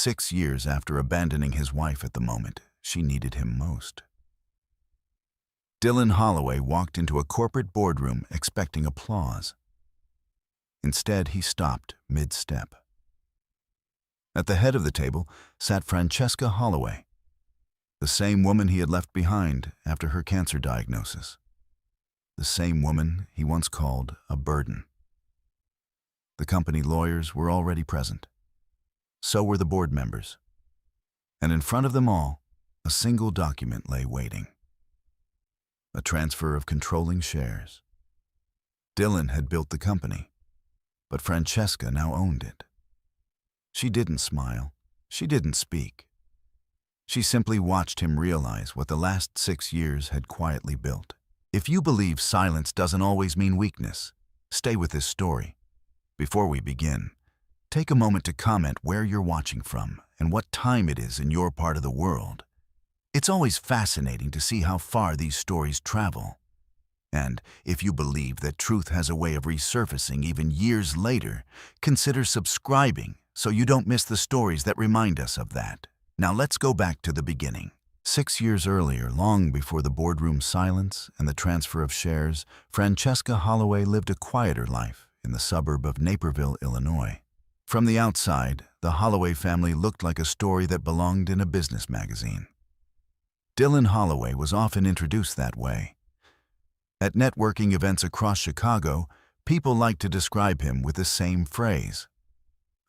6 years after abandoning his wife at the moment she needed him most. Dylan Holloway walked into a corporate boardroom expecting applause. Instead, he stopped mid-step. At the head of the table sat Francesca Holloway, the same woman he had left behind after her cancer diagnosis, the same woman he once called a burden. The company lawyers were already present. So were the board members. And in front of them all, a single document lay waiting. A transfer of controlling shares. Dylan had built the company, but Francesca now owned it. She didn't smile. She didn't speak. She simply watched him realize what the last 6 years had quietly built. If you believe silence doesn't always mean weakness, stay with this story. Before we begin, take a moment to comment where you're watching from and what time it is in your part of the world. It's always fascinating to see how far these stories travel. And if you believe that truth has a way of resurfacing even years later, consider subscribing so you don't miss the stories that remind us of that. Now let's go back to the beginning. 6 years earlier, long before the boardroom silence and the transfer of shares, Francesca Holloway lived a quieter life in the suburb of Naperville, Illinois. From the outside, the Holloway family looked like a story that belonged in a business magazine. Dylan Holloway was often introduced that way. At networking events across Chicago, people liked to describe him with the same phrase: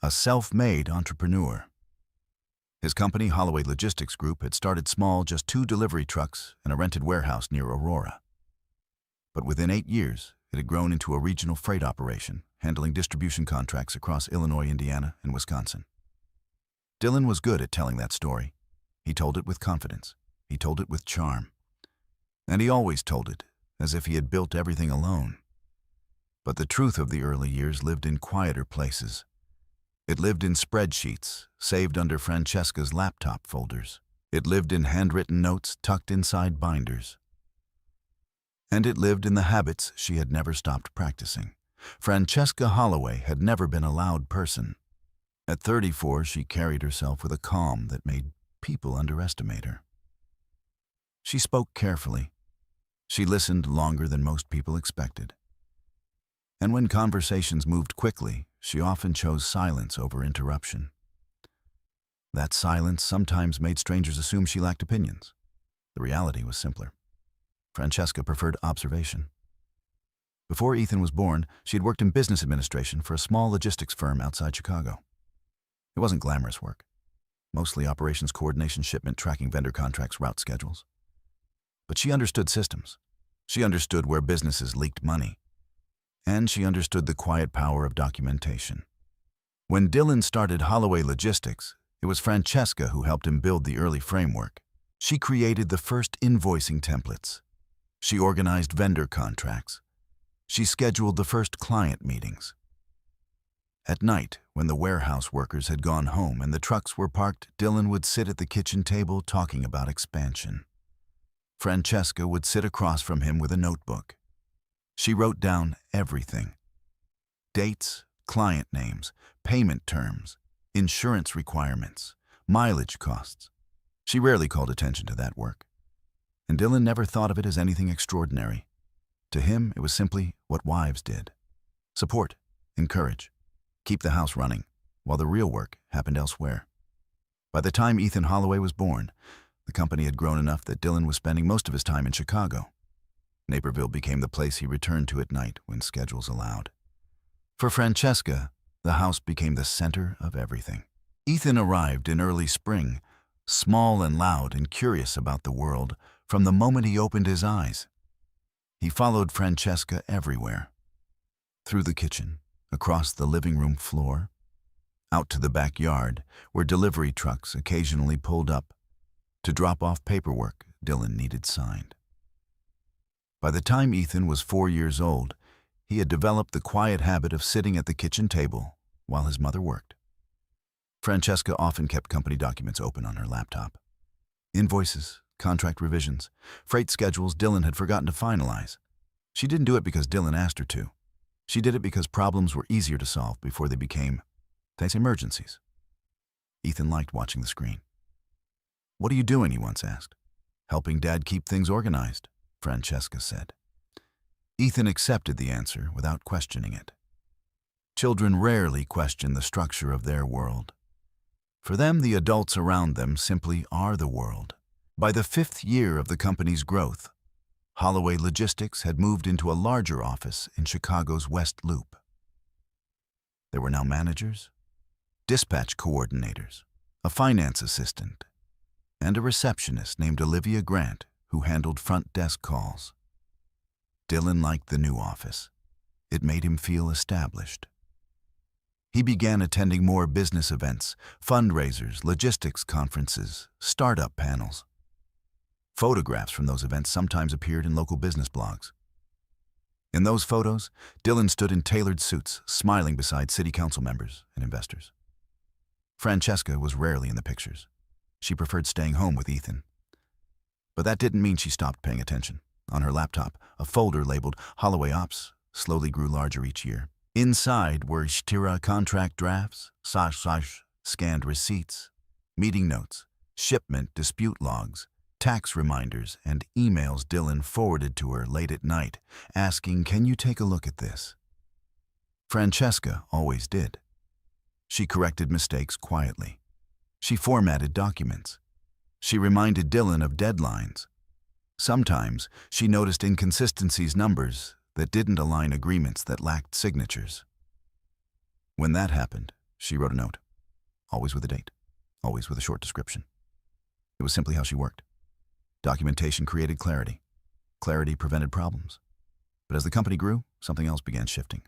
a self-made entrepreneur. His company, Holloway Logistics Group, had started small, just 2 delivery trucks and a rented warehouse near Aurora. But within 8 years, it had grown into a regional freight operation, handling distribution contracts across Illinois, Indiana, and Wisconsin. Dylan was good at telling that story. He told it with confidence. He told it with charm. And he always told it as if he had built everything alone. But the truth of the early years lived in quieter places. It lived in spreadsheets, saved under Francesca's laptop folders. It lived in handwritten notes tucked inside binders. And it lived in the habits she had never stopped practicing. Francesca Holloway had never been a loud person. At 34, she carried herself with a calm that made people underestimate her. She spoke carefully. She listened longer than most people expected. And when conversations moved quickly, she often chose silence over interruption. That silence sometimes made strangers assume she lacked opinions. The reality was simpler. Francesca preferred observation. Before Ethan was born, she had worked in business administration for a small logistics firm outside Chicago. It wasn't glamorous work. Mostly operations coordination, shipment tracking, vendor contracts, route schedules. But she understood systems. She understood where businesses leaked money. And she understood the quiet power of documentation. When Dylan started Holloway Logistics, it was Francesca who helped him build the early framework. She created the first invoicing templates. She organized vendor contracts. She scheduled the first client meetings. At night, when the warehouse workers had gone home and the trucks were parked, Dylan would sit at the kitchen table talking about expansion. Francesca would sit across from him with a notebook. She wrote down everything: dates, client names, payment terms, insurance requirements, mileage costs. She rarely called attention to that work. And Dylan never thought of it as anything extraordinary. To him, it was simply what wives did. Support, encourage, keep the house running, while the real work happened elsewhere. By the time Ethan Holloway was born, the company had grown enough that Dylan was spending most of his time in Chicago. Naperville became the place he returned to at night when schedules allowed. For Francesca, the house became the center of everything. Ethan arrived in early spring, small and loud and curious about the world from the moment he opened his eyes. He followed Francesca everywhere. Through the kitchen, across the living room floor, out to the backyard where delivery trucks occasionally pulled up to drop off paperwork Dylan needed signed. By the time Ethan was 4 years old, he had developed the quiet habit of sitting at the kitchen table while his mother worked. Francesca often kept company documents open on her laptop. Invoices, contract revisions, freight schedules Dylan had forgotten to finalize. She didn't do it because Dylan asked her to. She did it because problems were easier to solve before they became emergencies. Ethan liked watching the screen. "What are you doing?" he once asked. "Helping Dad keep things organized," Francesca said. Ethan accepted the answer without questioning it. Children rarely question the structure of their world. For them, the adults around them simply are the world. By the 5th year of the company's growth, Holloway Logistics had moved into a larger office in Chicago's West Loop. There were now managers, dispatch coordinators, a finance assistant, and a receptionist named Olivia Grant who handled front desk calls. Dylan liked the new office. It made him feel established. He began attending more business events, fundraisers, logistics conferences, startup panels. Photographs from those events sometimes appeared in local business blogs. In those photos, Dylan stood in tailored suits, smiling beside city council members and investors. Francesca was rarely in the pictures. She preferred staying home with Ethan. But that didn't mean she stopped paying attention. On her laptop, a folder labeled Holloway Ops slowly grew larger each year. Inside were Shtira contract drafts, scanned receipts, meeting notes, shipment dispute logs, tax reminders, and emails Dylan forwarded to her late at night, asking, "Can you take a look at this?" Francesca always did. She corrected mistakes quietly. She formatted documents. She reminded Dylan of deadlines. Sometimes she noticed inconsistencies, numbers that didn't align, agreements that lacked signatures. When that happened, she wrote a note, always with a date, always with a short description. It was simply how she worked. Documentation created clarity. Clarity prevented problems. But as the company grew, something else began shifting.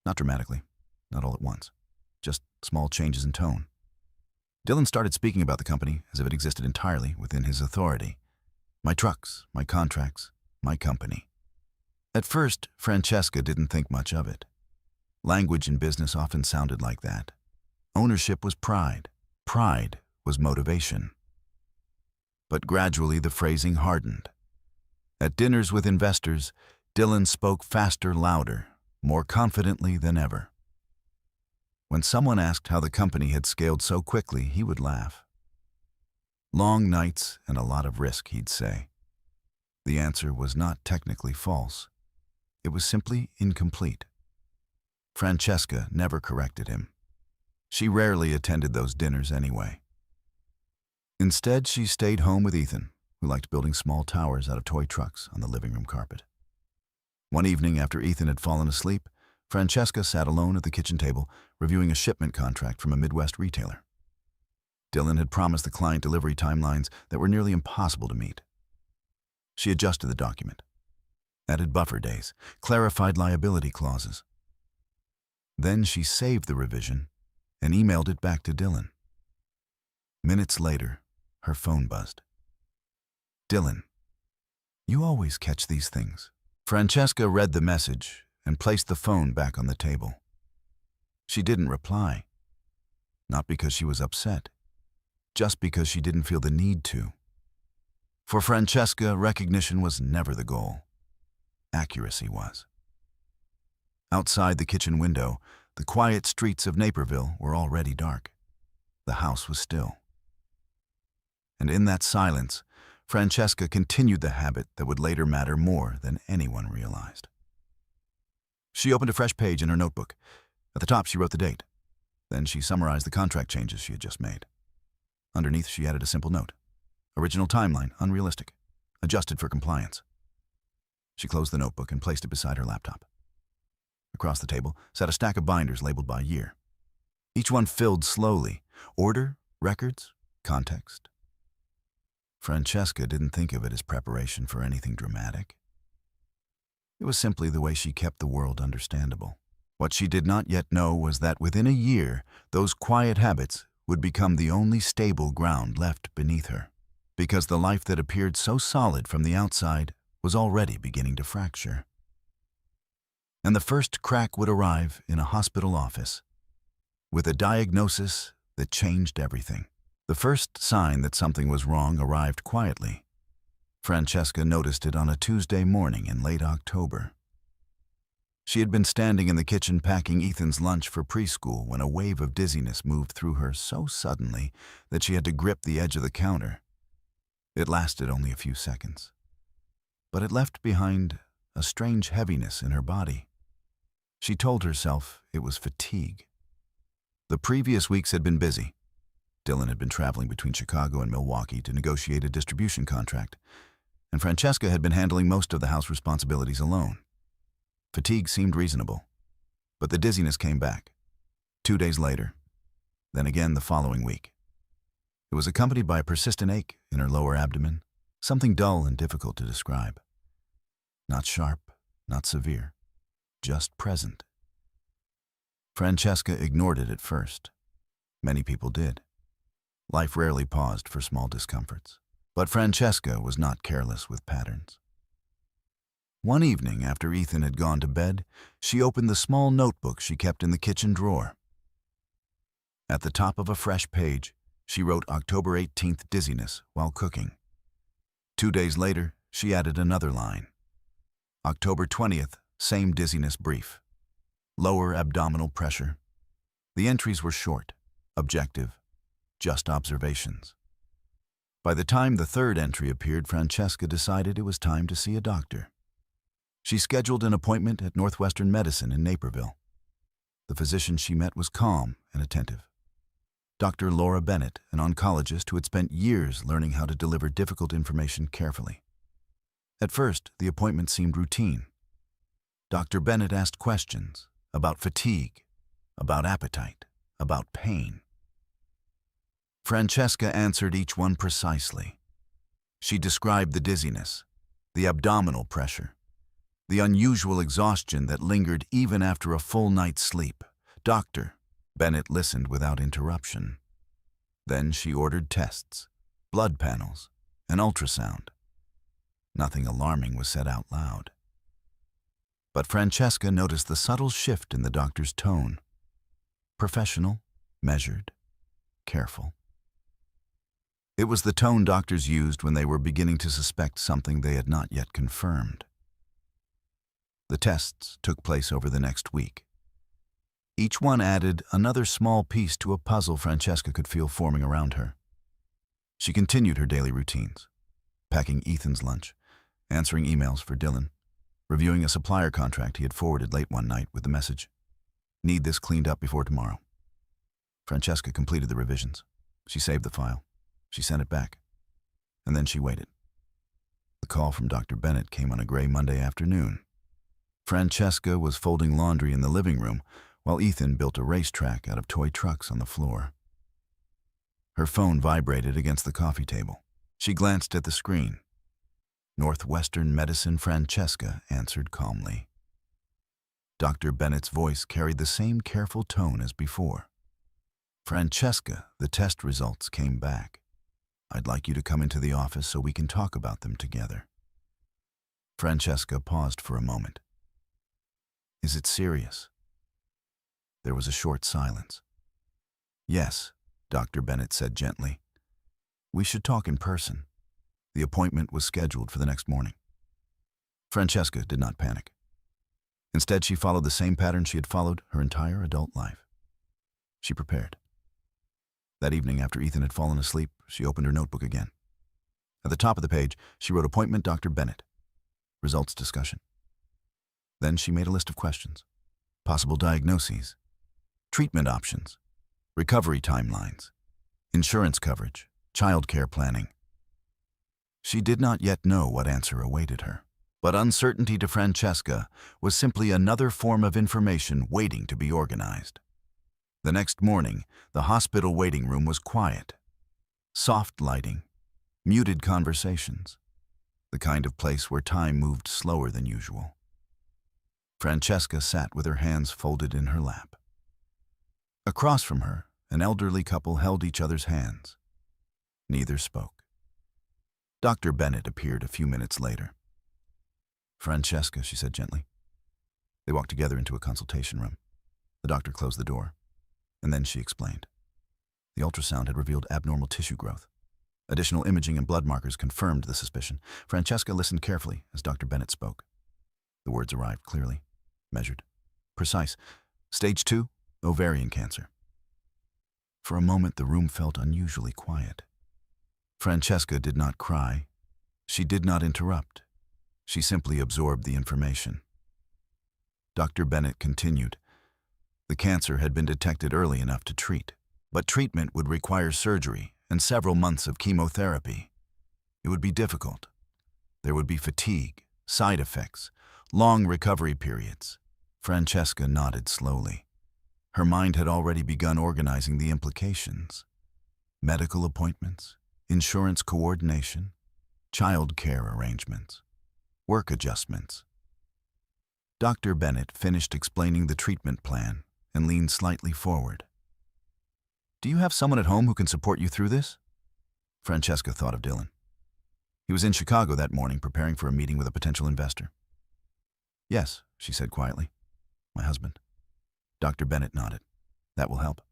Not dramatically, not all at once, just small changes in tone. Dylan started speaking about the company as if it existed entirely within his authority. My trucks, my contracts, my company. At first, Francesca didn't think much of it. Language in business often sounded like that. Ownership was pride. Pride was motivation. But gradually the phrasing hardened. At dinners with investors, Dylan spoke faster, louder, more confidently than ever. When someone asked how the company had scaled so quickly, he would laugh. Long nights and a lot of risk, he'd say. The answer was not technically false. It was simply incomplete. Francesca never corrected him. She rarely attended those dinners anyway. Instead, she stayed home with Ethan, who liked building small towers out of toy trucks on the living room carpet. One evening after Ethan had fallen asleep, Francesca sat alone at the kitchen table, reviewing a shipment contract from a Midwest retailer. Dylan had promised the client delivery timelines that were nearly impossible to meet. She adjusted the document, added buffer days, clarified liability clauses. Then she saved the revision and emailed it back to Dylan. Minutes later, her phone buzzed. "Dylan, you always catch these things." Francesca read the message and placed the phone back on the table. She didn't reply. Not because she was upset, just because she didn't feel the need to. For Francesca, recognition was never the goal. Accuracy was. Outside the kitchen window, the quiet streets of Naperville were already dark. The house was still. And in that silence, Francesca continued the habit that would later matter more than anyone realized. She opened a fresh page in her notebook. At the top, she wrote the date. Then she summarized the contract changes she had just made. Underneath, she added a simple note. Original timeline, unrealistic. Adjusted for compliance. She closed the notebook and placed it beside her laptop. Across the table sat a stack of binders labeled by year. Each one filled slowly. Order, records, context. Francesca didn't think of it as preparation for anything dramatic. It was simply the way she kept the world understandable. What she did not yet know was that within a year, those quiet habits would become the only stable ground left beneath her, because the life that appeared so solid from the outside was already beginning to fracture. And the first crack would arrive in a hospital office, with a diagnosis that changed everything. The first sign that something was wrong arrived quietly. Francesca noticed it on a Tuesday morning in late October. She had been standing in the kitchen packing Ethan's lunch for preschool when a wave of dizziness moved through her so suddenly that she had to grip the edge of the counter. It lasted only a few seconds, but it left behind a strange heaviness in her body. She told herself it was fatigue. The previous weeks had been busy. Dylan had been traveling between Chicago and Milwaukee to negotiate a distribution contract, and Francesca had been handling most of the house responsibilities alone. Fatigue seemed reasonable, but the dizziness came back. 2 days later, then again the following week. It was accompanied by a persistent ache in her lower abdomen, something dull and difficult to describe. Not sharp, not severe, just present. Francesca ignored it at first. Many people did. Life rarely paused for small discomforts, but Francesca was not careless with patterns. One evening, after Ethan had gone to bed, she opened the small notebook she kept in the kitchen drawer. At the top of a fresh page, she wrote October 18th dizziness while cooking. 2 days later, she added another line. October 20th, same dizziness brief. Lower abdominal pressure. The entries were short, objective, just observations. By the time the third entry appeared, Francesca decided it was time to see a doctor. She scheduled an appointment at Northwestern Medicine in Naperville. The physician she met was calm and attentive. Dr. Laura Bennett, an oncologist who had spent years learning how to deliver difficult information carefully. At first, the appointment seemed routine. Dr. Bennett asked questions about fatigue, about appetite, about pain. Francesca answered each one precisely. She described the dizziness, the abdominal pressure, the unusual exhaustion that lingered even after a full night's sleep. Dr. Bennett listened without interruption. Then she ordered tests, blood panels, an ultrasound. Nothing alarming was said out loud. But Francesca noticed the subtle shift in the doctor's tone. Professional, measured, careful. It was the tone doctors used when they were beginning to suspect something they had not yet confirmed. The tests took place over the next week. Each one added another small piece to a puzzle Francesca could feel forming around her. She continued her daily routines, packing Ethan's lunch, answering emails for Dylan, reviewing a supplier contract he had forwarded late one night with the message, "Need this cleaned up before tomorrow." Francesca completed the revisions. She saved the file. She sent it back. And then she waited. The call from Dr. Bennett came on a gray Monday afternoon. Francesca was folding laundry in the living room while Ethan built a racetrack out of toy trucks on the floor. Her phone vibrated against the coffee table. She glanced at the screen. Northwestern Medicine. Francesca answered calmly. Dr. Bennett's voice carried the same careful tone as before. "Francesca, the test results came back. I'd like you to come into the office so we can talk about them together." Francesca paused for a moment. "Is it serious?" There was a short silence. "Yes," Dr. Bennett said gently. "We should talk in person." The appointment was scheduled for the next morning. Francesca did not panic. Instead, she followed the same pattern she had followed her entire adult life. She prepared. That evening, after Ethan had fallen asleep, she opened her notebook again. At the top of the page, she wrote "Appointment Dr. Bennett. Results discussion." Then she made a list of questions. Possible diagnoses, treatment options, recovery timelines, insurance coverage, child care planning. She did not yet know what answer awaited her, but uncertainty to Francesca was simply another form of information waiting to be organized. The next morning, the hospital waiting room was quiet. Soft lighting, muted conversations, the kind of place where time moved slower than usual. Francesca sat with her hands folded in her lap. Across from her, an elderly couple held each other's hands. Neither spoke. Dr. Bennett appeared a few minutes later. "Francesca," she said gently. They walked together into a consultation room. The doctor closed the door, and then she explained. The ultrasound had revealed abnormal tissue growth. Additional imaging and blood markers confirmed the suspicion. Francesca listened carefully as Dr. Bennett spoke. The words arrived clearly. measured, precise. Stage 2, ovarian cancer. For a moment, the room felt unusually quiet. Francesca did not cry. She did not interrupt. She simply absorbed the information. Dr. Bennett continued. The cancer had been detected early enough to treat, but treatment would require surgery and several months of chemotherapy. It would be difficult. There would be fatigue, side effects, long recovery periods. Francesca nodded slowly. Her mind had already begun organizing the implications. Medical appointments, insurance coordination, child care arrangements, work adjustments. Dr. Bennett finished explaining the treatment plan and leaned slightly forward. "Do you have someone at home who can support you through this?" Francesca thought of Dylan. He was in Chicago that morning preparing for a meeting with a potential investor. "Yes," she said quietly. "My husband." Dr. Bennett nodded. "That will help."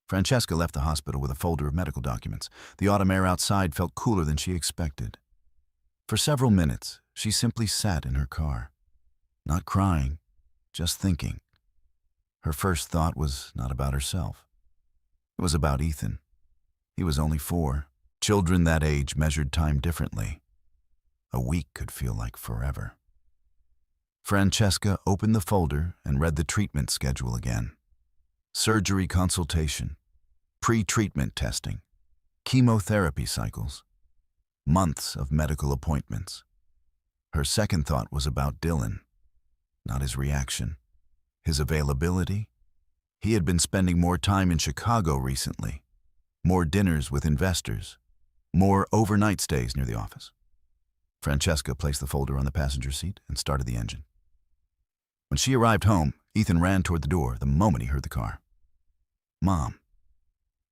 Francesca left the hospital with a folder of medical documents. The autumn air outside felt cooler than she expected. For several minutes, she simply sat in her car. Not crying, just thinking. Her first thought was not about herself. It was about Ethan. He was only 4. Children that age measured time differently. A week could feel like forever. Francesca opened the folder and read the treatment schedule again. Surgery consultation, pre-treatment testing, chemotherapy cycles, months of medical appointments. Her second thought was about Dylan, not his reaction, his availability. He had been spending more time in Chicago recently, more dinners with investors, more overnight stays near the office. Francesca placed the folder on the passenger seat and started the engine. When she arrived home, Ethan ran toward the door the moment he heard the car. "Mom."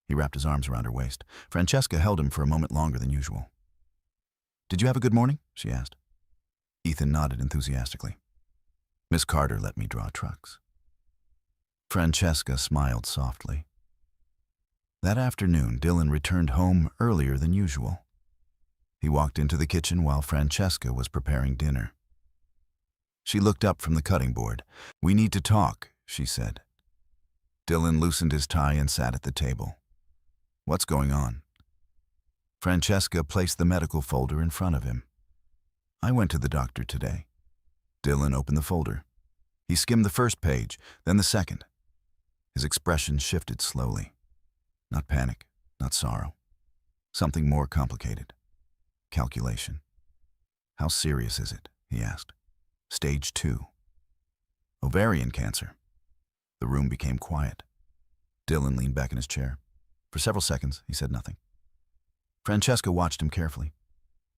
He wrapped his arms around her waist. Francesca held him for a moment longer than usual. "Did you have a good morning?" she asked. Ethan nodded enthusiastically. "Miss Carter let me draw trucks." Francesca smiled softly. That afternoon, Dylan returned home earlier than usual. He walked into the kitchen while Francesca was preparing dinner. She looked up from the cutting board. "We need to talk," she said. Dylan loosened his tie and sat at the table. "What's going on?" Francesca placed the medical folder in front of him. "I went to the doctor today." Dylan opened the folder. He skimmed the first page, then the second. His expression shifted slowly. Not panic, not sorrow. Something more complicated. Calculation. "How serious is it?" he asked. "Stage 2. Ovarian cancer." The room became quiet. Dylan leaned back in his chair. For several seconds, he said nothing. Francesca watched him carefully,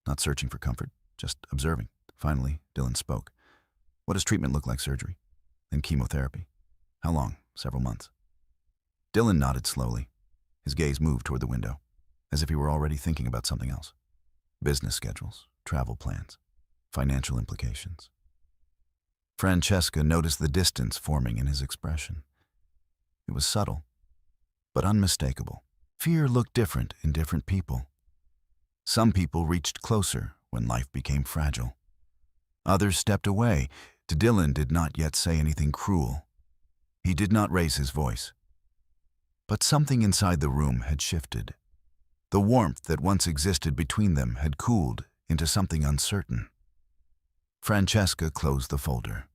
not searching for comfort, just observing. Finally, Dylan spoke. "What does treatment look like? Surgery? Then chemotherapy? How long?" "Several months." Dylan nodded slowly. His gaze moved toward the window, as if he were already thinking about something else. Business schedules, travel plans, financial implications. Francesca noticed the distance forming in his expression. It was subtle, but unmistakable. Fear looked different in different people. Some people reached closer when life became fragile. Others stepped away. Dylan did not yet say anything cruel. He did not raise his voice. But something inside the room had shifted. The warmth that once existed between them had cooled into something uncertain. Francesca closed the folder.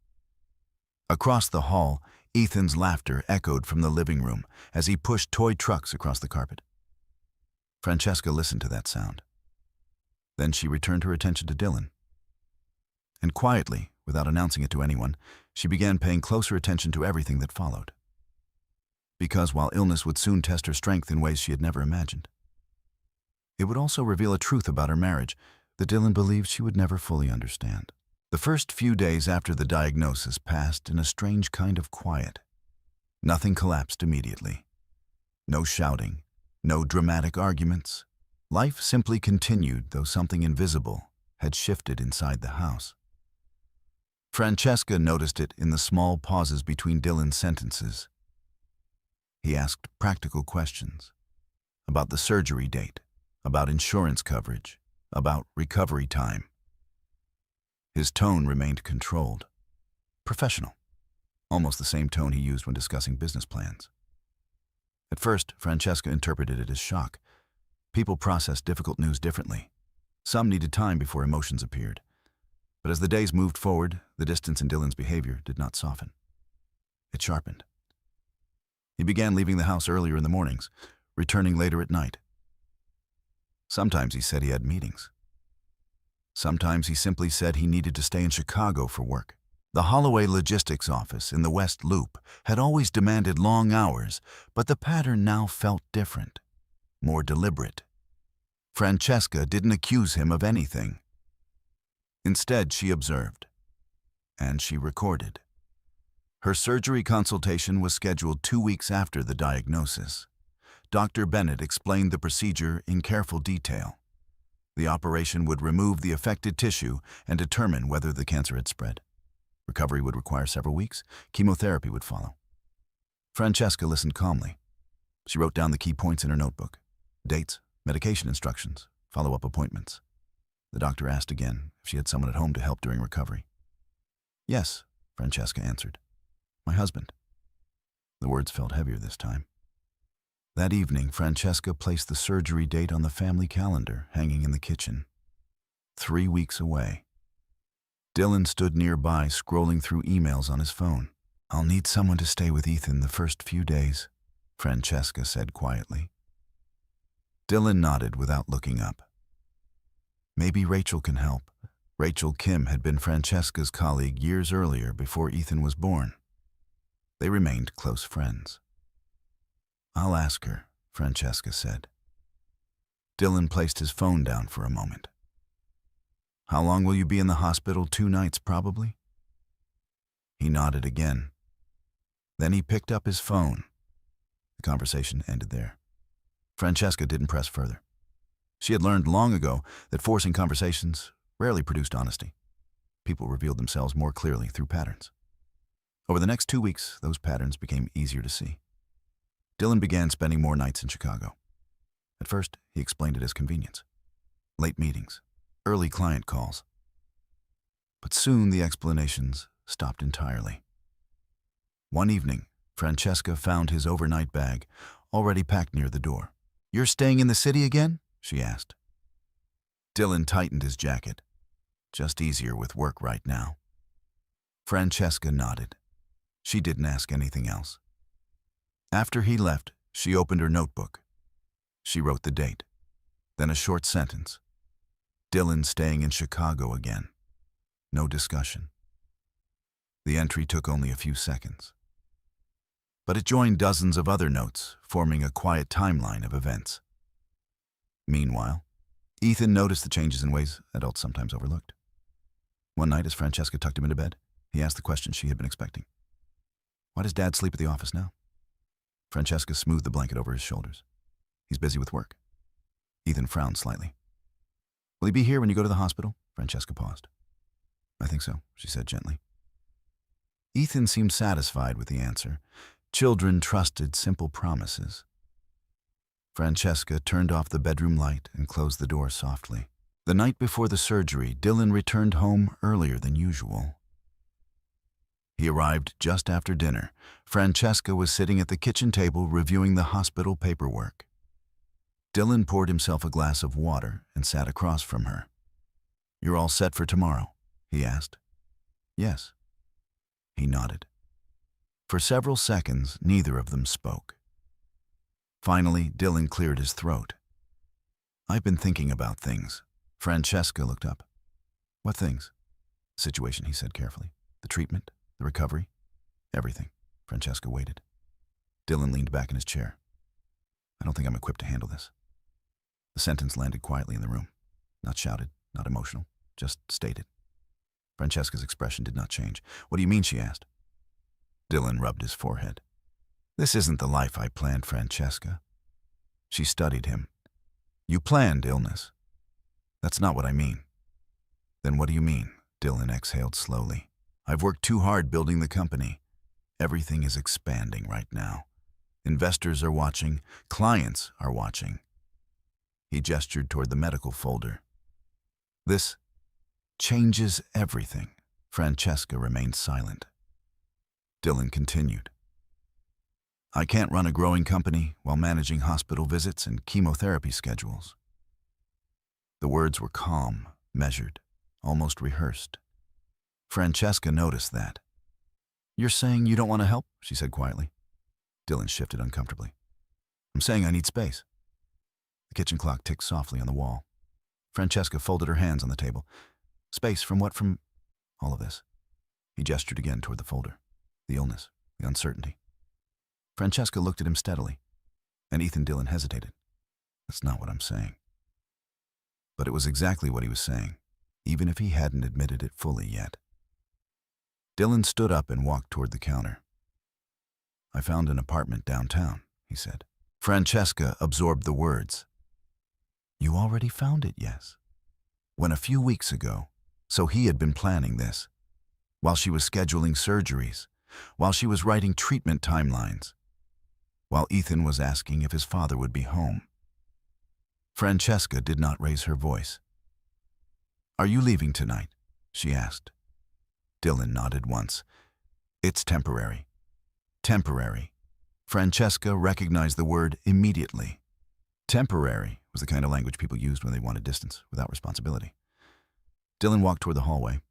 Across the hall, Ethan's laughter echoed from the living room as he pushed toy trucks across the carpet. Francesca listened to that sound. Then she returned her attention to Dylan. And quietly, without announcing it to anyone, she began paying closer attention to everything that followed. Because while illness would soon test her strength in ways she had never imagined, it would also reveal a truth about her marriage that Dylan believed she would never fully understand. The first few days after the diagnosis passed in a strange kind of quiet. Nothing collapsed immediately. No shouting, no dramatic arguments. Life simply continued, though something invisible had shifted inside the house. Francesca noticed it in the small pauses between Dylan's sentences. He asked practical questions about the surgery date, about insurance coverage, about recovery time. His tone remained controlled, professional. almost the same tone he used when discussing business plans. At first, Francesca interpreted it as shock. People processed difficult news differently. Some needed time before emotions appeared. But as the days moved forward, the distance in Dylan's behavior did not soften. It sharpened. He began leaving the house earlier in the mornings, returning later at night. Sometimes he said he had meetings. Sometimes he simply said he needed to stay in Chicago for work. The Holloway logistics office in the West Loop had always demanded long hours, but the pattern now felt different, more deliberate. Francesca didn't accuse him of anything. Instead, she observed, and she recorded. Her surgery consultation was scheduled 2 weeks after the diagnosis. Dr. Bennett explained the procedure in careful detail. The operation would remove the affected tissue and determine whether the cancer had spread. Recovery would require several weeks. Chemotherapy would follow. Francesca listened calmly. She wrote down the key points in her notebook: dates, medication instructions, follow-up appointments. The doctor asked again if she had someone at home to help during recovery. "Yes," Francesca answered. "My husband." The words felt heavier this time. That evening, Francesca placed the surgery date on the family calendar hanging in the kitchen. 3 weeks away. Dylan stood nearby, scrolling through emails on his phone. "I'll need someone to stay with Ethan the first few days," Francesca said quietly. Dylan nodded without looking up. Maybe Rachel can help. Rachel Kim had been Francesca's colleague years earlier, before Ethan was born. They remained close friends. "I'll ask her," Francesca said. Dylan placed his phone down for a moment. "How long will you be in the hospital? 2 nights, probably?" He nodded again. Then he picked up his phone. The conversation ended there. Francesca didn't press further. She had learned long ago that forcing conversations rarely produced honesty. People revealed themselves more clearly through patterns. Over the next 2 weeks, those patterns became easier to see. Dylan began spending more nights in Chicago. At first, he explained it as convenience. Late meetings, early client calls. But soon the explanations stopped entirely. One evening, Francesca found his overnight bag, already packed near the door. "You're staying in the city again?" she asked. Dylan tightened his jacket. "Just easier with work right now." Francesca nodded. She didn't ask anything else. After he left, she opened her notebook. She wrote the date, then a short sentence. Dylan staying in Chicago again. No discussion. The entry took only a few seconds. But it joined dozens of other notes, forming a quiet timeline of events. Meanwhile, Ethan noticed the changes in ways adults sometimes overlooked. One night, as Francesca tucked him into bed, he asked the question she had been expecting. "Why does Dad sleep at the office now?" Francesca smoothed the blanket over his shoulders. "He's busy with work." Ethan frowned slightly. "Will he be here when you go to the hospital?" Francesca paused. "I think so," she said gently. Ethan seemed satisfied with the answer. Children trusted simple promises. Francesca turned off the bedroom light and closed the door softly. The night before the surgery, Dylan returned home earlier than usual. He arrived just after dinner. Francesca was sitting at the kitchen table reviewing the hospital paperwork. Dylan poured himself a glass of water and sat across from her. "You're all set for tomorrow?" he asked. "Yes." He nodded. For several seconds, neither of them spoke. Finally, Dylan cleared his throat. "I've been thinking about things." Francesca looked up. "What things?" "The situation," he said carefully. "The treatment, the recovery, everything." Francesca waited. Dylan leaned back in his chair. "I don't think I'm equipped to handle this." The sentence landed quietly in the room. Not shouted, not emotional, just stated. Francesca's expression did not change. "What do you mean?" she asked. Dylan rubbed his forehead. "This isn't the life I planned, Francesca." She studied him. "You planned illness." "That's not what I mean." "Then what do you mean?" Dylan exhaled slowly. "I've worked too hard building the company. Everything is expanding right now. Investors are watching. Clients are watching." He gestured toward the medical folder. "This changes everything." Francesca remained silent. Dylan continued. I can't run a growing company while managing hospital visits and chemotherapy schedules. The words were calm, measured, almost rehearsed. Francesca noticed that. You're saying you don't want to help? She said quietly. Dylan shifted uncomfortably. I'm saying I need space. The kitchen clock ticked softly on the wall. Francesca folded her hands on the table. Space from what? From all of this. He gestured again toward the folder. The illness, the uncertainty. Francesca looked at him steadily, and Ethan Dillon hesitated. That's not what I'm saying. But it was exactly what he was saying, even if he hadn't admitted it fully yet. Dillon stood up and walked toward the counter. I found an apartment downtown, he said. Francesca absorbed the words. You already found it, yes. When a few weeks ago, so he had been planning this, while she was scheduling surgeries, while she was writing treatment timelines, while Ethan was asking if his father would be home. Francesca did not raise her voice. Are you leaving tonight? She asked. Dillon nodded once. It's temporary. Temporary. Francesca recognized the word immediately. Temporary was the kind of language people used when they wanted distance without responsibility. Dillon walked toward the hallway.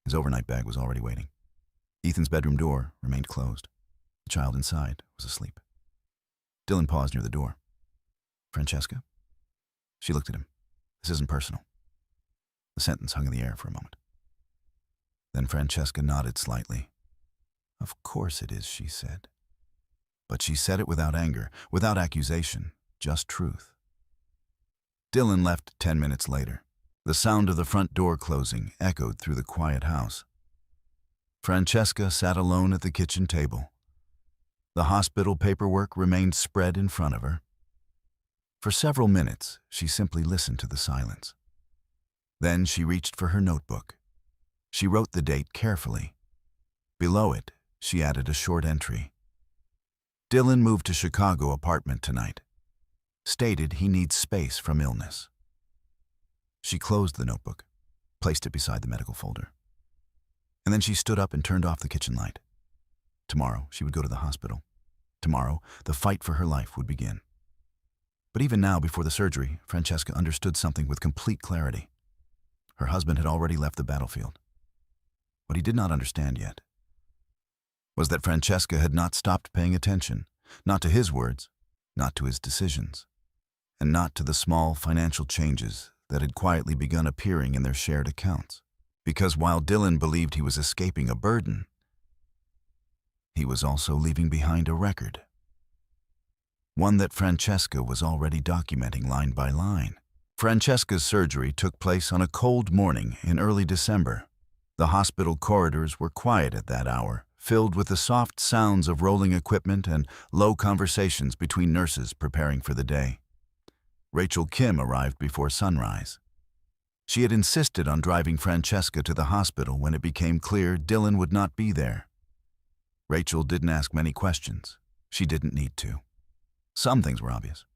His overnight bag was already waiting. Ethan's bedroom door remained closed. The child inside was asleep. Dillon paused near the door. Francesca? She looked at him. This isn't personal. The sentence hung in the air for a moment. Then Francesca nodded slightly. Of course it is, she said. But she said it without anger, without accusation, just truth. Dillon left 10 minutes later. The sound of the front door closing echoed through the quiet house. Francesca sat alone at the kitchen table. The hospital paperwork remained spread in front of her. For several minutes, she simply listened to the silence. Then she reached for her notebook. She wrote the date carefully. Below it, she added a short entry. Dillon moved to Chicago apartment tonight. Stated he needs space from illness. She closed the notebook, placed it beside the medical folder. And then she stood up and turned off the kitchen light. Tomorrow, she would go to the hospital. Tomorrow, the fight for her life would begin. But even now, before the surgery, Francesca understood something with complete clarity. Her husband had already left the battlefield. What he did not understand yet was that Francesca had not stopped paying attention, not to his words, not to his decisions, and not to the small financial changes that had quietly begun appearing in their shared accounts. Because while Dillon believed he was escaping a burden, he was also leaving behind a record. One that Francesca was already documenting line by line. Francesca's surgery took place on a cold morning in early December. The hospital corridors were quiet at that hour, filled with the soft sounds of rolling equipment and low conversations between nurses preparing for the day. Rachel Kim arrived before sunrise. She had insisted on driving Francesca to the hospital when it became clear Dillon would not be there. Rachel didn't ask many questions. She didn't need to. Some things were obvious.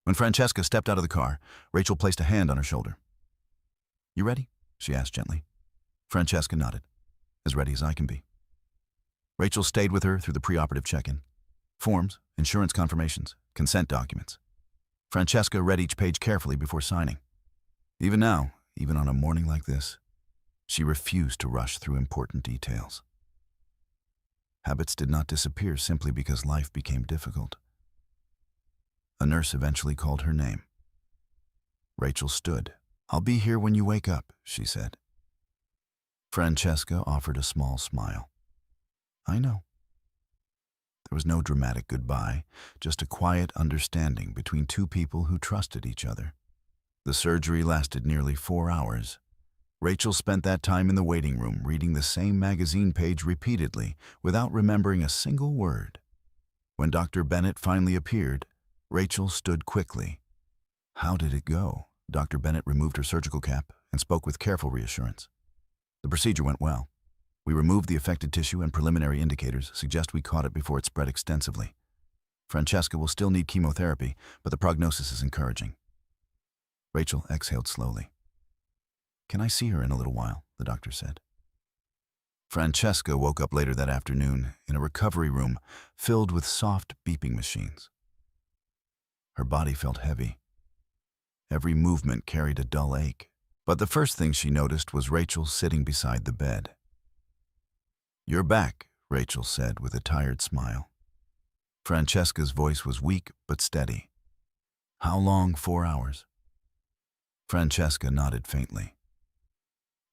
When Francesca stepped out of the car, Rachel placed a hand on her shoulder. You ready? She asked gently. Francesca nodded. As ready as I can be. Rachel stayed with her through the preoperative check-in. Forms, insurance confirmations, consent documents. Francesca read each page carefully before signing. Even now, even on a morning like this, she refused to rush through important details. Habits did not disappear simply because life became difficult. A nurse eventually called her name. Rachel stood. I'll be here when you wake up, she said. Francesca offered a small smile. I know. There was no dramatic goodbye, just a quiet understanding between two people who trusted each other. The surgery lasted nearly 4 hours. Rachel spent that time in the waiting room reading the same magazine page repeatedly without remembering a single word. When Dr. Bennett finally appeared, Rachel stood quickly. How did it go? Dr. Bennett removed her surgical cap and spoke with careful reassurance. The procedure went well. We removed the affected tissue and preliminary indicators suggest we caught it before it spread extensively. Francesca will still need chemotherapy, but the prognosis is encouraging. Rachel exhaled slowly. Can I see her in a little while? The doctor said. Francesca woke up later that afternoon in a recovery room filled with soft beeping machines. Her body felt heavy. Every movement carried a dull ache. But the first thing she noticed was Rachel sitting beside the bed. "You're back," Rachel said with a tired smile. Francesca's voice was weak but steady. "How long? 4 hours?" Francesca nodded faintly.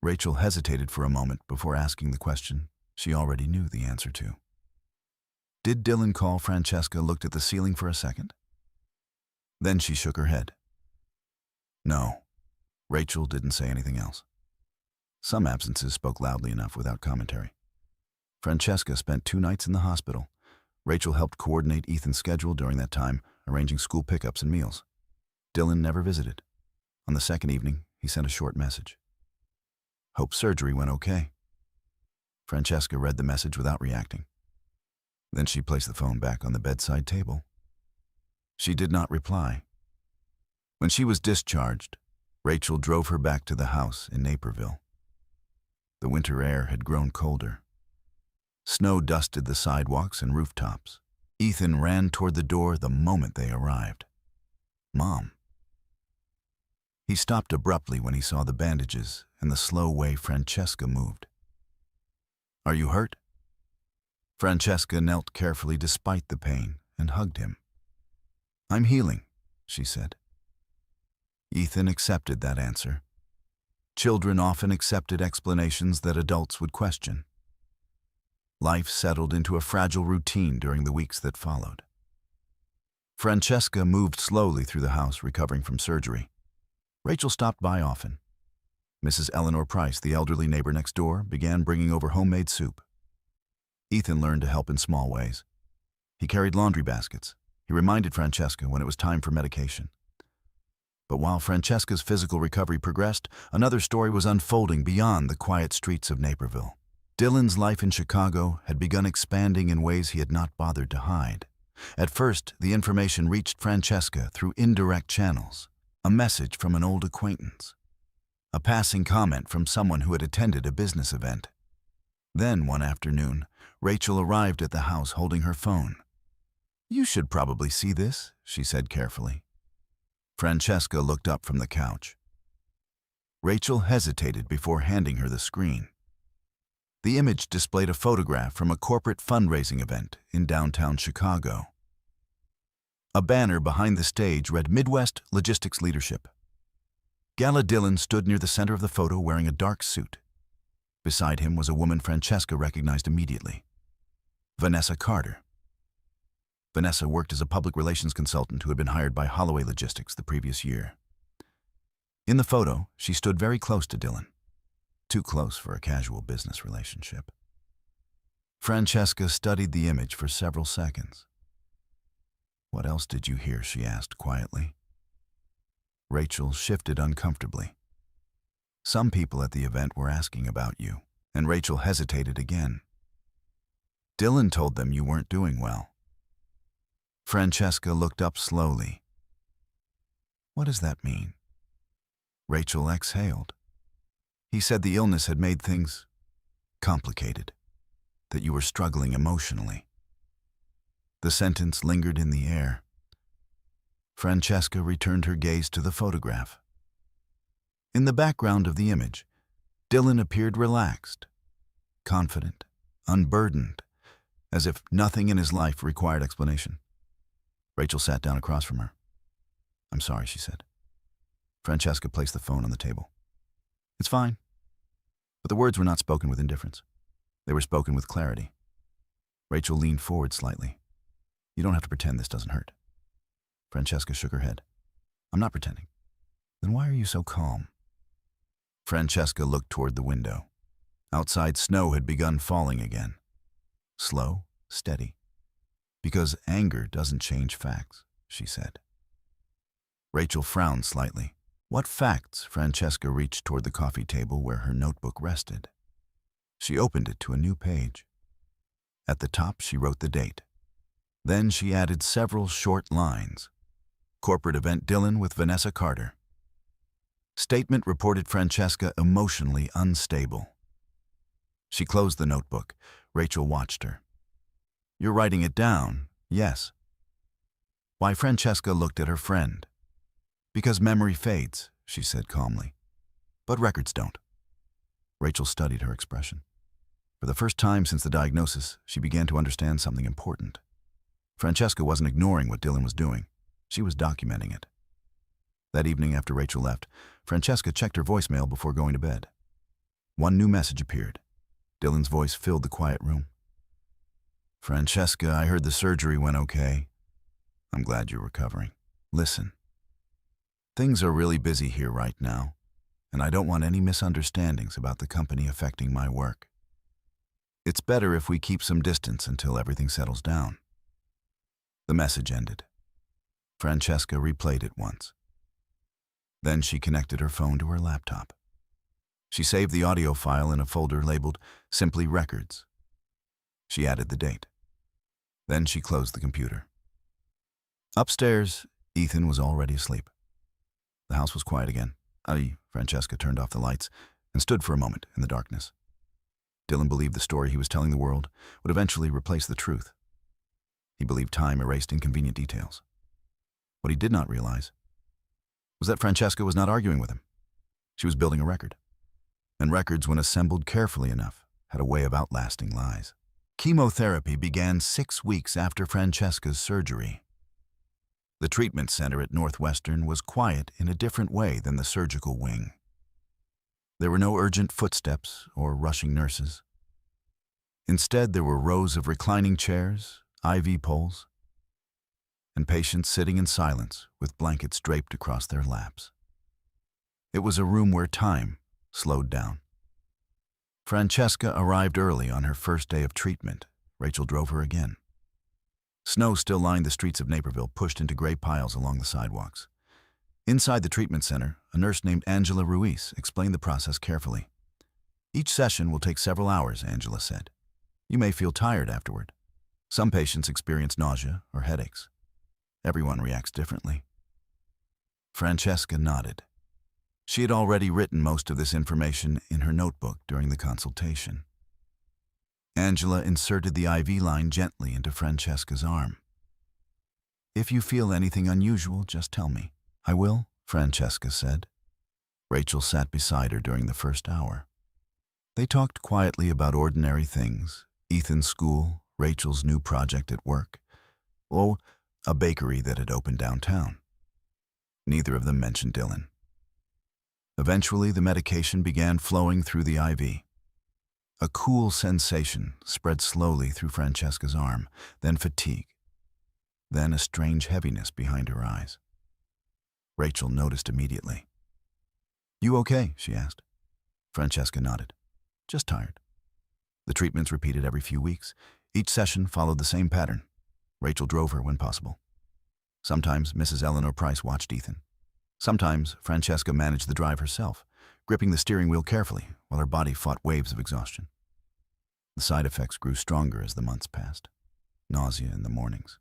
Rachel hesitated for a moment before asking the question she already knew the answer to. Did Dylan call? Francesca looked at the ceiling for a second. Then she shook her head. No. Rachel didn't say anything else. Some absences spoke loudly enough without commentary. Francesca spent 2 nights in the hospital. Rachel helped coordinate Ethan's schedule during that time, arranging school pickups and meals. Dylan never visited. On the second evening, he sent a short message. Hope surgery went okay. Francesca read the message without reacting. Then she placed the phone back on the bedside table. She did not reply. When she was discharged, Rachel drove her back to the house in Naperville. The winter air had grown colder. Snow dusted the sidewalks and rooftops. Ethan ran toward the door the moment they arrived. Mom. He stopped abruptly when he saw the bandages and the slow way Francesca moved. Are you hurt? Francesca knelt carefully despite the pain and hugged him. I'm healing, she said. Ethan accepted that answer. Children often accepted explanations that adults would question. Life settled into a fragile routine during the weeks that followed. Francesca moved slowly through the house, recovering from surgery. Rachel stopped by often. Mrs. Eleanor Price, the elderly neighbor next door, began bringing over homemade soup. Ethan learned to help in small ways. He carried laundry baskets. He reminded Francesca when it was time for medication. But while Francesca's physical recovery progressed, another story was unfolding beyond the quiet streets of Naperville. Dylan's life in Chicago had begun expanding in ways he had not bothered to hide. At first, the information reached Francesca through indirect channels. A message from an old acquaintance. A passing comment from someone who had attended a business event. Then, one afternoon, Rachel arrived at the house holding her phone. You should probably see this, she said carefully. Francesca looked up from the couch. Rachel hesitated before handing her the screen. The image displayed a photograph from a corporate fundraising event in downtown Chicago. A banner behind the stage read Midwest Logistics Leadership. Gala Dylan stood near the center of the photo wearing a dark suit. Beside him was a woman Francesca recognized immediately. Vanessa Carter. Vanessa worked as a public relations consultant who had been hired by Holloway Logistics the previous year. In the photo, she stood very close to Dylan. Too close for a casual business relationship. Francesca studied the image for several seconds. What else did you hear? She asked quietly. Rachel shifted uncomfortably. Some people at the event were asking about you, and Rachel hesitated again. Dylan told them you weren't doing well. Francesca looked up slowly. What does that mean? Rachel exhaled. He said the illness had made things complicated, that you were struggling emotionally. The sentence lingered in the air. Francesca returned her gaze to the photograph. In the background of the image, Dylan appeared relaxed, confident, unburdened, as if nothing in his life required explanation. Rachel sat down across from her. I'm sorry, she said. Francesca placed the phone on the table. It's fine. But the words were not spoken with indifference. They were spoken with clarity. Rachel leaned forward slightly. You don't have to pretend this doesn't hurt. Francesca shook her head. I'm not pretending. Then why are you so calm? Francesca looked toward the window. Outside, snow had begun falling again. Slow, steady. Because anger doesn't change facts, she said. Rachel frowned slightly. What facts? Francesca reached toward the coffee table where her notebook rested. She opened it to a new page. At the top, she wrote the date. Then she added several short lines. Corporate event Dylan with Vanessa Carter. Statement reported Francesca emotionally unstable. She closed the notebook. Rachel watched her. "You're writing it down?" "Yes." Why? Francesca looked at her friend. "Because memory fades," she said calmly. "But records don't." Rachel studied her expression. For the first time since the diagnosis, she began to understand something important. Francesca wasn't ignoring what Dylan was doing. She was documenting it. That evening after Rachel left, Francesca checked her voicemail before going to bed. One new message appeared. Dylan's voice filled the quiet room. "Francesca, I heard the surgery went okay. I'm glad you're recovering. Listen, things are really busy here right now, and I don't want any misunderstandings about the company affecting my work. It's better if we keep some distance until everything settles down." The message ended. Francesca replayed it once. Then she connected her phone to her laptop. She saved the audio file in a folder labeled Simply Records. She added the date. Then she closed the computer. Upstairs, Ethan was already asleep. The house was quiet again. Francesca turned off the lights and stood for a moment in the darkness. Dylan believed the story he was telling the world would eventually replace the truth. He believed time erased inconvenient details. What he did not realize was that Francesca was not arguing with him. She was building a record. And records, when assembled carefully enough, had a way of outlasting lies. Chemotherapy began 6 weeks after Francesca's surgery. The treatment center at Northwestern was quiet in a different way than the surgical wing. There were no urgent footsteps or rushing nurses. Instead, there were rows of reclining chairs, IV poles, and patients sitting in silence with blankets draped across their laps. It was a room where time slowed down. Francesca arrived early on her first day of treatment. Rachel drove her again. Snow still lined the streets of Naperville, pushed into gray piles along the sidewalks. Inside the treatment center, a nurse named Angela Ruiz explained the process carefully. "Each session will take several hours," Angela said. "You may feel tired afterward. Some patients experience nausea or headaches. Everyone reacts differently." Francesca nodded. She had already written most of this information in her notebook during the consultation. Angela inserted the IV line gently into Francesca's arm. "If you feel anything unusual, just tell me." "I will," Francesca said. Rachel sat beside her during the first hour. They talked quietly about ordinary things: Ethan's school, Rachel's new project at work, a bakery that had opened downtown. Neither of them mentioned Dylan. Eventually, the medication began flowing through the IV. A cool sensation spread slowly through Francesca's arm, then fatigue, then a strange heaviness behind her eyes. Rachel noticed immediately. "You okay?" she asked. Francesca nodded. "Just tired." The treatments repeated every few weeks. Each session followed the same pattern. Rachel drove her when possible. Sometimes Mrs. Eleanor Price watched Ethan. Sometimes Francesca managed the drive herself, gripping the steering wheel carefully while her body fought waves of exhaustion. The side effects grew stronger as the months passed. Nausea in the mornings,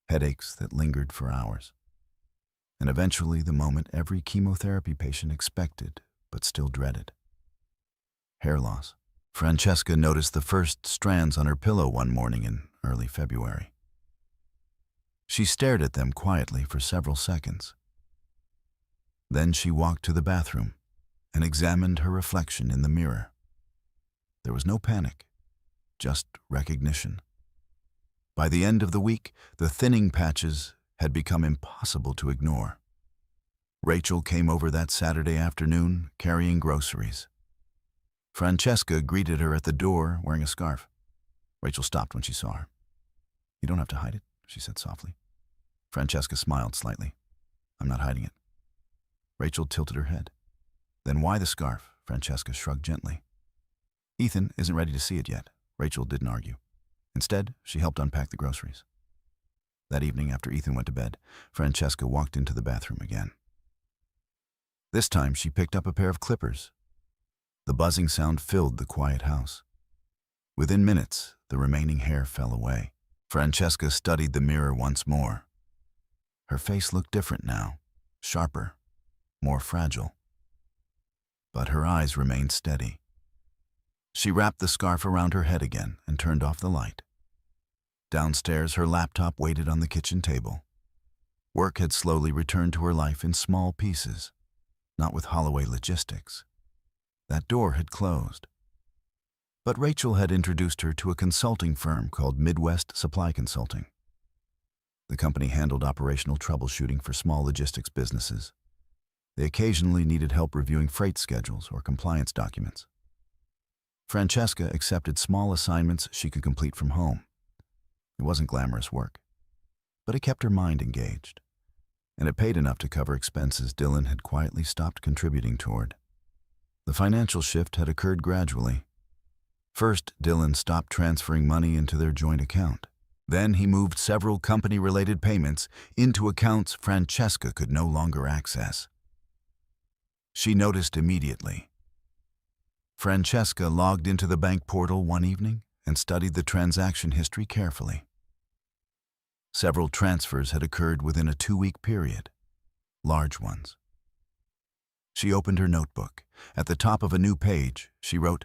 headaches that lingered for hours, and eventually the moment every chemotherapy patient expected but still dreaded: hair loss. Francesca noticed the first strands on her pillow one morning in early February. She stared at them quietly for several seconds. Then she walked to the bathroom and examined her reflection in the mirror. There was no panic, just recognition. By the end of the week, the thinning patches had become impossible to ignore. Rachel came over that Saturday afternoon carrying groceries. Francesca greeted her at the door wearing a scarf. Rachel stopped when she saw her. "You don't have to hide it," she said softly. Francesca smiled slightly. "I'm not hiding it." Rachel tilted her head. "Then why the scarf?" Francesca shrugged gently. "Ethan isn't ready to see it yet." Rachel didn't argue. Instead, she helped unpack the groceries. That evening, after Ethan went to bed, Francesca walked into the bathroom again. This time, she picked up a pair of clippers. The buzzing sound filled the quiet house. Within minutes, the remaining hair fell away. Francesca studied the mirror once more. Her face looked different now, sharper, more fragile. But her eyes remained steady. She wrapped the scarf around her head again and turned off the light. Downstairs, her laptop waited on the kitchen table. Work had slowly returned to her life in small pieces, not with Holloway Logistics. That door had closed. But Rachel had introduced her to a consulting firm called Midwest Supply Consulting. The company handled operational troubleshooting for small logistics businesses. They occasionally needed help reviewing freight schedules or compliance documents. Francesca accepted small assignments she could complete from home. It wasn't glamorous work, but it kept her mind engaged, and it paid enough to cover expenses Dylan had quietly stopped contributing toward. The financial shift had occurred gradually. First, Dylan stopped transferring money into their joint account. Then he moved several company-related payments into accounts Francesca could no longer access. She noticed immediately. Francesca logged into the bank portal one evening and studied the transaction history carefully. Several transfers had occurred within a 2-week period, large ones. She opened her notebook. At the top of a new page, she wrote,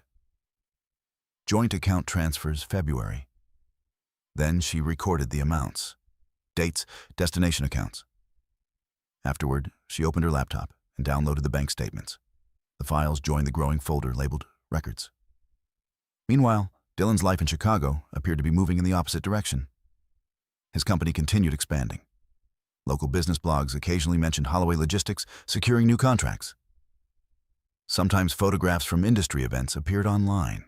"Joint account transfers February." Then she recorded the amounts, dates, destination accounts. Afterward, she opened her laptop and downloaded the bank statements. The files joined the growing folder labeled Records. Meanwhile, Dylan's life in Chicago appeared to be moving in the opposite direction. His company continued expanding. Local business blogs occasionally mentioned Holloway Logistics securing new contracts. Sometimes photographs from industry events appeared online.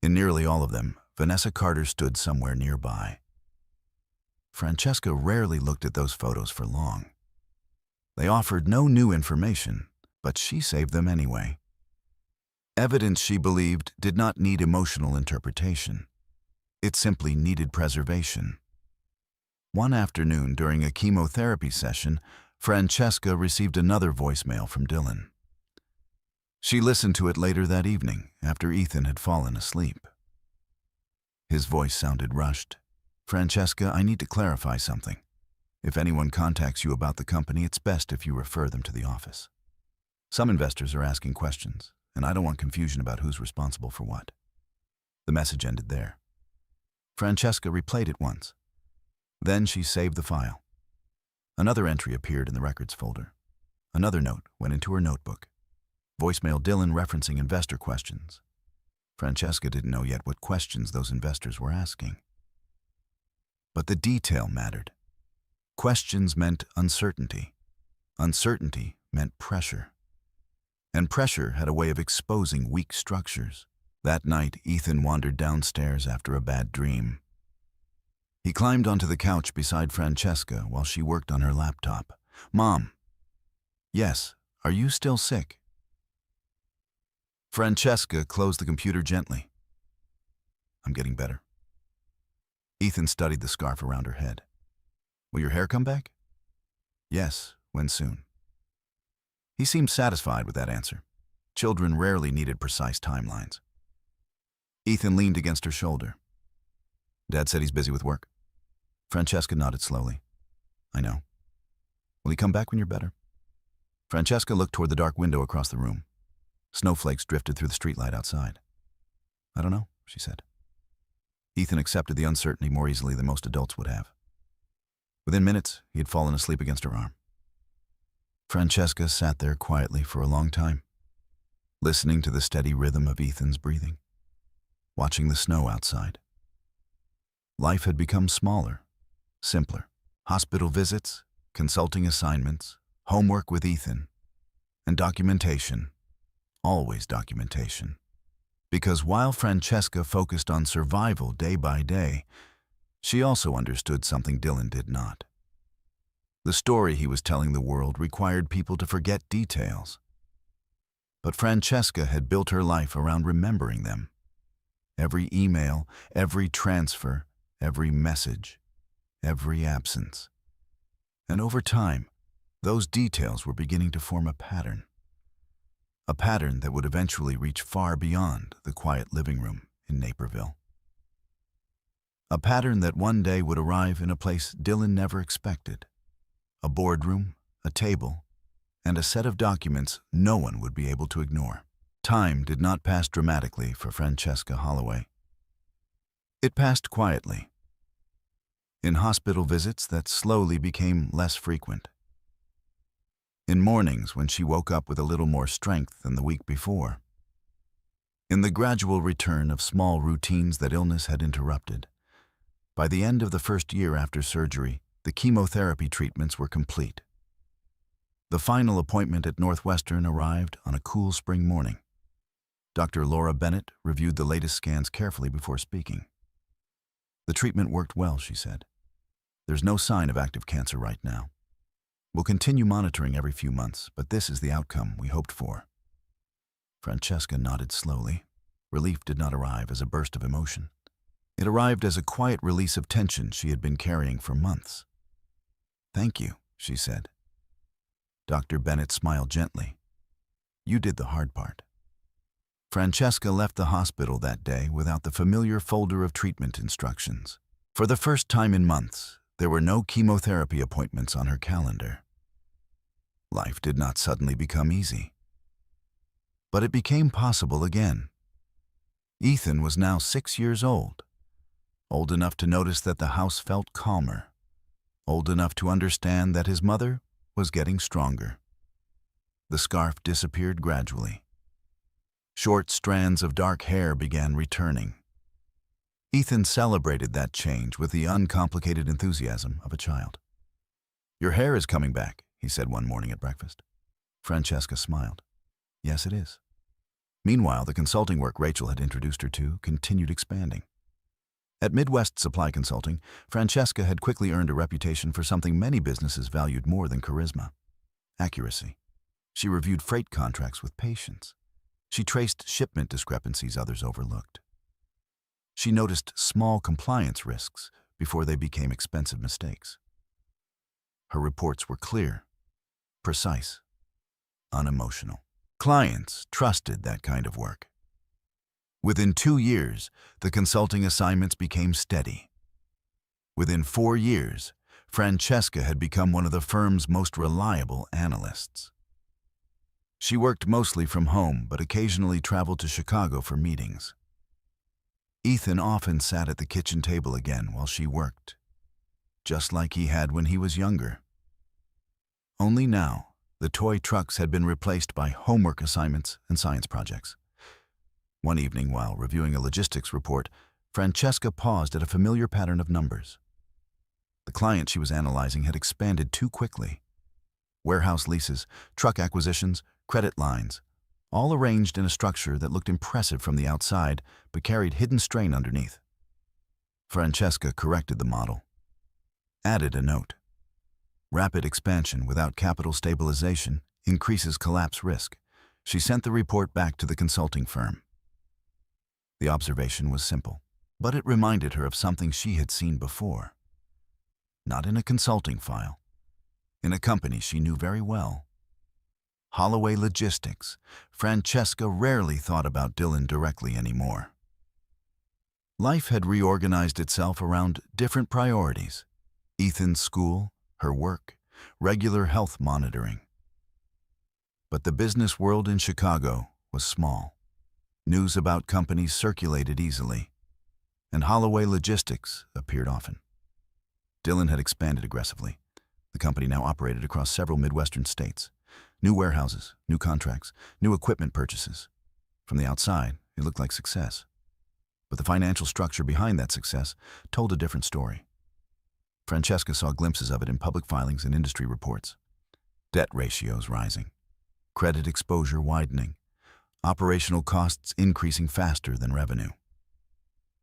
In nearly all of them, Vanessa Carter stood somewhere nearby. Francesca rarely looked at those photos for long. They offered no new information, but she saved them anyway. Evidence she believed did not need emotional interpretation. It simply needed preservation. One afternoon during a chemotherapy session, Francesca received another voicemail from Dylan. She listened to it later that evening after Ethan had fallen asleep. His voice sounded rushed. "Francesca, I need to clarify something. If anyone contacts you about the company, it's best if you refer them to the office. Some investors are asking questions, and I don't want confusion about who's responsible for what." The message ended there. Francesca replayed it once. Then she saved the file. Another entry appeared in the records folder. Another note went into her notebook. Voicemail Dylan referencing investor questions. Francesca didn't know yet what questions those investors were asking. But the detail mattered. Questions meant uncertainty. Uncertainty meant pressure. And pressure had a way of exposing weak structures. That night, Ethan wandered downstairs after a bad dream. He climbed onto the couch beside Francesca while she worked on her laptop. "Mom." "Yes, are you still sick?" Francesca closed the computer gently. "I'm getting better." Ethan studied the scarf around her head. "Will your hair come back?" "Yes, when soon?" He seemed satisfied with that answer. Children rarely needed precise timelines. Ethan leaned against her shoulder. "Dad said he's busy with work." Francesca nodded slowly. "I know. Will he come back when you're better?" Francesca looked toward the dark window across the room. Snowflakes drifted through the streetlight outside. "I don't know," she said. Ethan accepted the uncertainty more easily than most adults would have. Within minutes, he had fallen asleep against her arm. Francesca sat there quietly for a long time, listening to the steady rhythm of Ethan's breathing, watching the snow outside. Life had become smaller, simpler. Hospital visits, consulting assignments, homework with Ethan, and documentation, always documentation. Because while Francesca focused on survival day by day, she also understood something Dylan did not. The story he was telling the world required people to forget details. But Francesca had built her life around remembering them. Every email, every transfer, every message, every absence. And over time, those details were beginning to form a pattern. A pattern that would eventually reach far beyond the quiet living room in Naperville. A pattern that one day would arrive in a place Dylan never expected. A boardroom, a table, and a set of documents no one would be able to ignore. Time did not pass dramatically for Francesca Holloway. It passed quietly, in hospital visits that slowly became less frequent, in mornings when she woke up with a little more strength than the week before, in the gradual return of small routines that illness had interrupted. By the end of the first year after surgery, the chemotherapy treatments were complete. The final appointment at Northwestern arrived on a cool spring morning. Dr. Laura Bennett reviewed the latest scans carefully before speaking. "The treatment worked well," she said. "There's no sign of active cancer right now. We'll continue monitoring every few months, but this is the outcome we hoped for." Francesca nodded slowly. Relief did not arrive as a burst of emotion. It arrived as a quiet release of tension she had been carrying for months. "Thank you," she said. Dr. Bennett smiled gently. "You did the hard part." Francesca left the hospital that day without the familiar folder of treatment instructions. For the first time in months, there were no chemotherapy appointments on her calendar. Life did not suddenly become easy. But it became possible again. Ethan was now 6 years old enough to notice that the house felt calmer, old enough to understand that his mother was getting stronger. The scarf disappeared gradually. Short strands of dark hair began returning. Ethan celebrated that change with the uncomplicated enthusiasm of a child. "Your hair is coming back," he said one morning at breakfast. Francesca smiled. "Yes, it is." Meanwhile, the consulting work Rachel had introduced her to continued expanding. At Midwest Supply Consulting, Francesca had quickly earned a reputation for something many businesses valued more than charisma: accuracy. She reviewed freight contracts with patience. She traced shipment discrepancies others overlooked. She noticed small compliance risks before they became expensive mistakes. Her reports were clear, precise, unemotional. Clients trusted that kind of work. Within 2 years, the consulting assignments became steady. Within 4 years, Francesca had become one of the firm's most reliable analysts. She worked mostly from home, but occasionally traveled to Chicago for meetings. Ethan often sat at the kitchen table again while she worked, just like he had when he was younger. Only now, the toy trucks had been replaced by homework assignments and science projects. One evening, while reviewing a logistics report, Francesca paused at a familiar pattern of numbers. The client she was analyzing had expanded too quickly. Warehouse leases, truck acquisitions, credit lines, all arranged in a structure that looked impressive from the outside but carried hidden strain underneath. Francesca corrected the model, added a note: "Rapid expansion without capital stabilization increases collapse risk." She sent the report back to the consulting firm. The observation was simple, but it reminded her of something she had seen before. Not in a consulting file, in a company she knew very well. Holloway Logistics. Francesca rarely thought about Dylan directly anymore. Life had reorganized itself around different priorities: Ethan's school, her work, regular health monitoring. But the business world in Chicago was small. News about companies circulated easily, and Holloway Logistics appeared often. Dylan had expanded aggressively. The company now operated across several Midwestern states. New warehouses, new contracts, new equipment purchases. From the outside, it looked like success. But the financial structure behind that success told a different story. Francesca saw glimpses of it in public filings and industry reports. Debt ratios rising, credit exposure widening, operational costs increasing faster than revenue.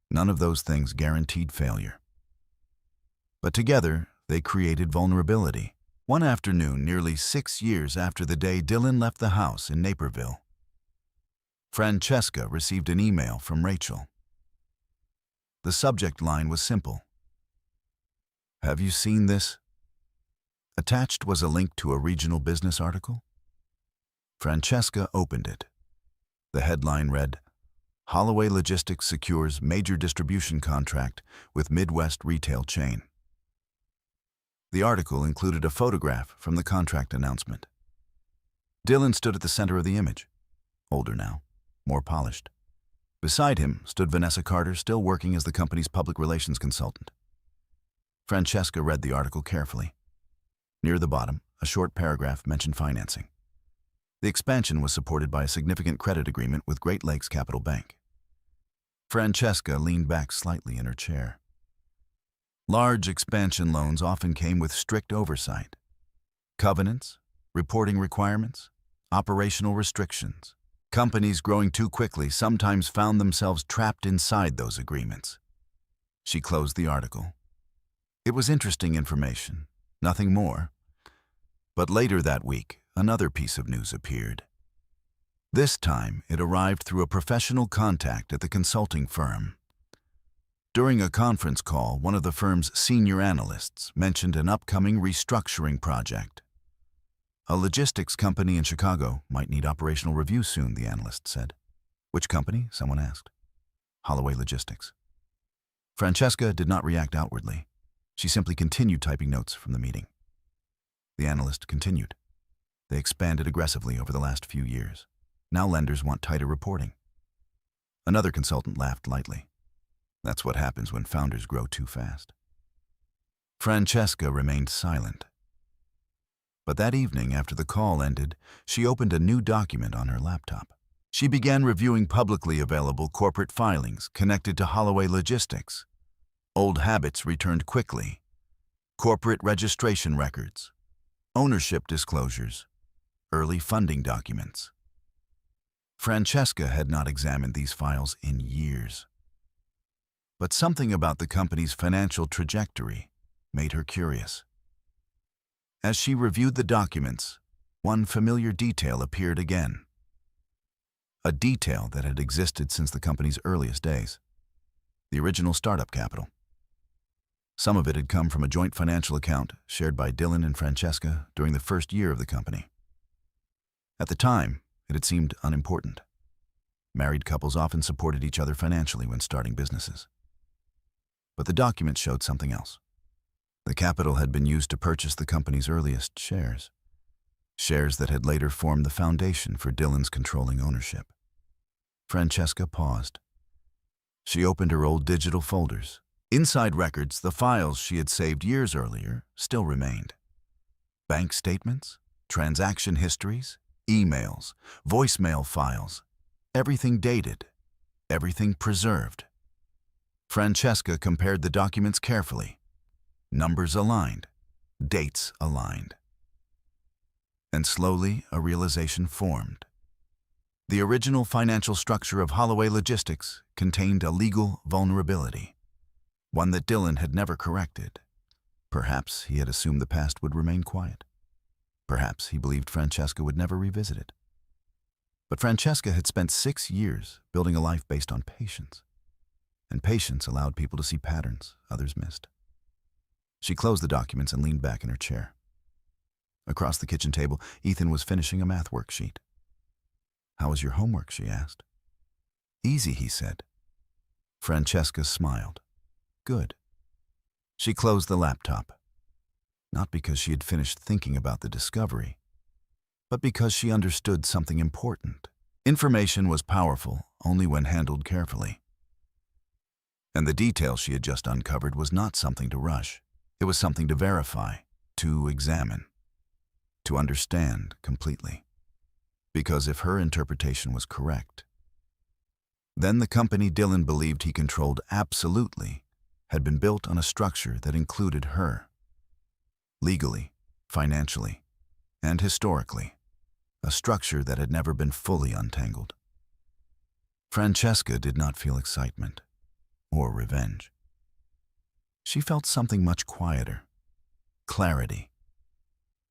None of those things guaranteed failure. But together, they created vulnerability. One afternoon, nearly 6 years after the day Dylan left the house in Naperville, Francesca received an email from Rachel. The subject line was simple: "Have you seen this?" Attached was a link to a regional business article. Francesca opened it. The headline read, "Holloway Logistics secures major distribution contract with Midwest retail chain." The article included a photograph from the contract announcement. Dylan stood at the center of the image, older now, more polished. Beside him stood Vanessa Carter, still working as the company's public relations consultant. Francesca read the article carefully. Near the bottom, a short paragraph mentioned financing. The expansion was supported by a significant credit agreement with Great Lakes Capital Bank. Francesca leaned back slightly in her chair. Large expansion loans often came with strict oversight. Covenants, reporting requirements, operational restrictions. Companies growing too quickly sometimes found themselves trapped inside those agreements. She closed the article. It was interesting information, nothing more. But later that week, another piece of news appeared. This time, it arrived through a professional contact at the consulting firm. During a conference call, one of the firm's senior analysts mentioned an upcoming restructuring project. A logistics company in Chicago might need operational review soon, the analyst said. Which company? Someone asked. Holloway Logistics. Francesca did not react outwardly. She simply continued typing notes from the meeting. The analyst continued. They expanded aggressively over the last few years. Now lenders want tighter reporting. Another consultant laughed lightly. That's what happens when founders grow too fast. Francesca remained silent. But that evening, after the call ended, she opened a new document on her laptop. She began reviewing publicly available corporate filings connected to Holloway Logistics. Old habits returned quickly. Corporate registration records, ownership disclosures, early funding documents. Francesca had not examined these files in years. But something about the company's financial trajectory made her curious. As she reviewed the documents, one familiar detail appeared again. A detail that had existed since the company's earliest days. The original startup capital. Some of it had come from a joint financial account shared by Dylan and Francesca during the first year of the company. At the time, it had seemed unimportant. Married couples often supported each other financially when starting businesses. But the document showed something else. The capital had been used to purchase the company's earliest shares. Shares that had later formed the foundation for Dylan's controlling ownership. Francesca paused. She opened her old digital folders. Inside records, the files she had saved years earlier still remained. Bank statements, transaction histories, emails, voicemail files. Everything dated, everything preserved. Francesca compared the documents carefully. Numbers aligned, dates aligned. And slowly, a realization formed. The original financial structure of Holloway Logistics contained a legal vulnerability, one that Dylan had never corrected. Perhaps he had assumed the past would remain quiet. Perhaps he believed Francesca would never revisit it. But Francesca had spent 6 years building a life based on patience. And patience allowed people to see patterns others missed. She closed the documents and leaned back in her chair. Across the kitchen table, Ethan was finishing a math worksheet. "How was your homework?" she asked. "Easy," he said. Francesca smiled. "Good." She closed the laptop. Not because she had finished thinking about the discovery, but because she understood something important. Information was powerful only when handled carefully. And the detail she had just uncovered was not something to rush. It was something to verify, to examine, to understand completely. Because if her interpretation was correct, then the company Dylan believed he controlled absolutely had been built on a structure that included her. Legally, financially, and historically, a structure that had never been fully untangled. Francesca did not feel excitement or revenge. She felt something much quieter, clarity.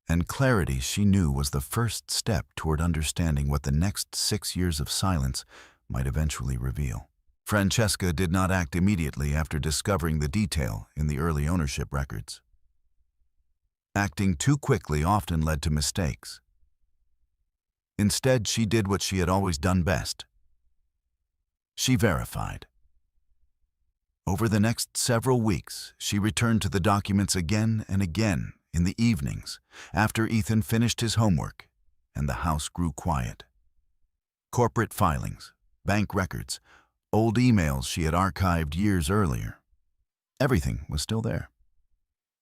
And clarity, she knew, was the first step toward understanding what the next 6 years of silence might eventually reveal. Francesca did not act immediately after discovering the detail in the early ownership records. Acting too quickly often led to mistakes. Instead, she did what she had always done best. She verified. Over the next several weeks, she returned to the documents again and again in the evenings, after Ethan finished his homework and the house grew quiet. Corporate filings, bank records, old emails she had archived years earlier. Everything was still there.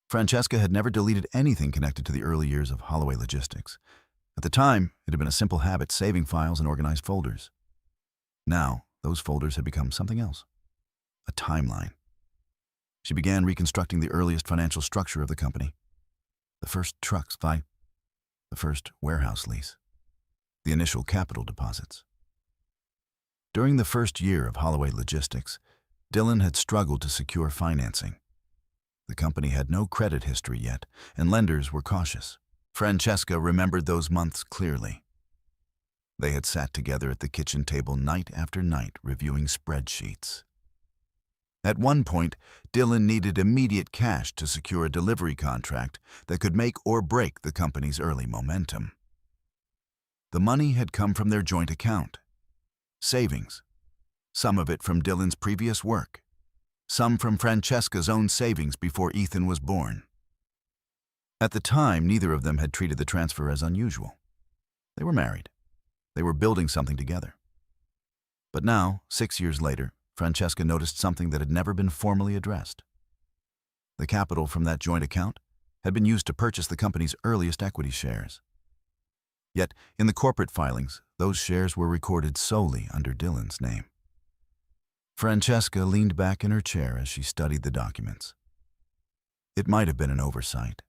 Francesca had never deleted anything connected to the early years of Holloway Logistics. At the time, it had been a simple habit saving files in organized folders. Now, those folders had become something else. A timeline. She began reconstructing the earliest financial structure of the company. The first trucks buy, the first warehouse lease, the initial capital deposits. During the first year of Holloway Logistics, Dylan had struggled to secure financing. The company had no credit history yet, and lenders were cautious. Francesca remembered those months clearly. They had sat together at the kitchen table night after night reviewing spreadsheets. At one point, Dylan needed immediate cash to secure a delivery contract that could make or break the company's early momentum. The money had come from their joint account. Savings. Some of it from Dylan's previous work. Some from Francesca's own savings before Ethan was born. At the time, neither of them had treated the transfer as unusual. They were married. They were building something together. But now, 6 years later, Francesca noticed something that had never been formally addressed. The capital from that joint account had been used to purchase the company's earliest equity shares. Yet, in the corporate filings, those shares were recorded solely under Dylan's name. Francesca leaned back in her chair as she studied the documents. It might have been an oversight,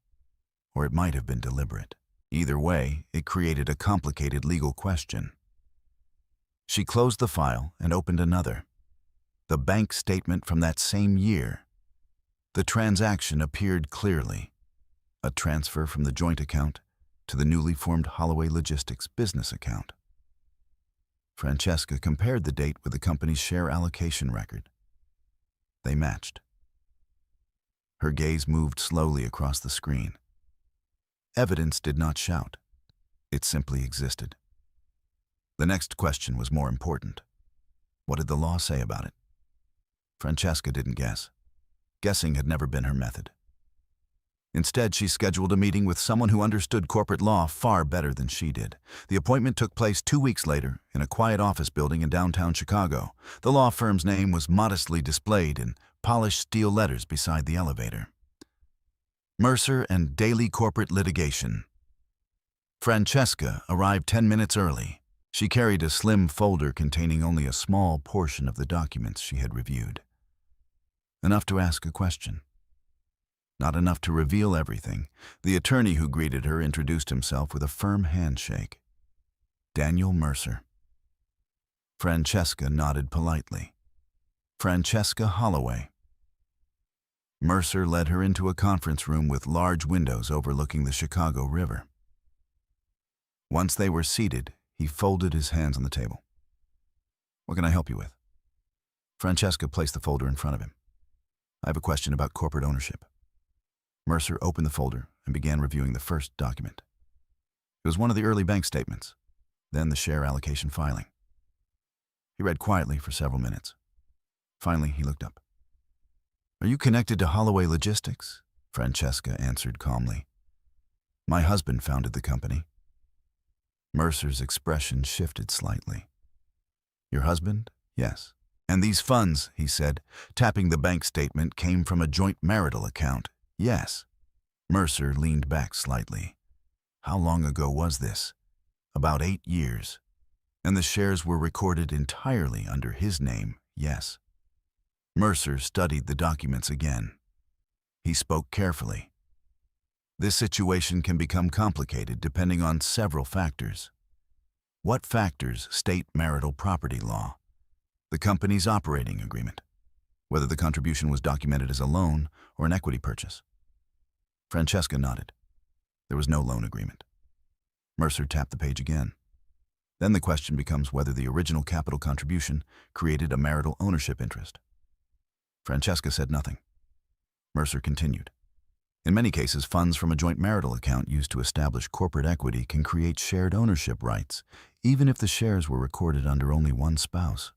or it might have been deliberate. Either way, it created a complicated legal question. She closed the file and opened another. The bank statement from that same year. The transaction appeared clearly. A transfer from the joint account to the newly formed Holloway Logistics business account. Francesca compared the date with the company's share allocation record. They matched. Her gaze moved slowly across the screen. Evidence did not shout. It simply existed. The next question was more important. What did the law say about it? Francesca didn't guess. Guessing had never been her method. Instead, she scheduled a meeting with someone who understood corporate law far better than she did. The appointment took place 2 weeks later in a quiet office building in downtown Chicago. The law firm's name was modestly displayed in polished steel letters beside the elevator. Mercer and Daily Corporate Litigation. Francesca arrived 10 minutes early. She carried a slim folder containing only a small portion of the documents she had reviewed. Enough to ask a question. Not enough to reveal everything. The attorney who greeted her introduced himself with a firm handshake. Daniel Mercer. Francesca nodded politely. Francesca Holloway. Mercer led her into a conference room with large windows overlooking the Chicago River. Once they were seated, he folded his hands on the table. What can I help you with? Francesca placed the folder in front of him. I have a question about corporate ownership. Mercer opened the folder and began reviewing the first document. It was one of the early bank statements, then the share allocation filing. He read quietly for several minutes. Finally, he looked up. Are you connected to Holloway Logistics? Francesca answered calmly. My husband founded the company. Mercer's expression shifted slightly. Your husband? Yes. And these funds, he said, tapping the bank statement, came from a joint marital account. Yes. Mercer leaned back slightly. How long ago was this? About 8 years. And the shares were recorded entirely under his name, yes. Mercer studied the documents again. He spoke carefully. This situation can become complicated depending on several factors. What factors state marital property law? The company's operating agreement. Whether the contribution was documented as a loan or an equity purchase. Francesca nodded. There was no loan agreement. Mercer tapped the page again. Then the question becomes whether the original capital contribution created a marital ownership interest. Francesca said nothing. Mercer continued. In many cases, funds from a joint marital account used to establish corporate equity can create shared ownership rights, even if the shares were recorded under only one spouse.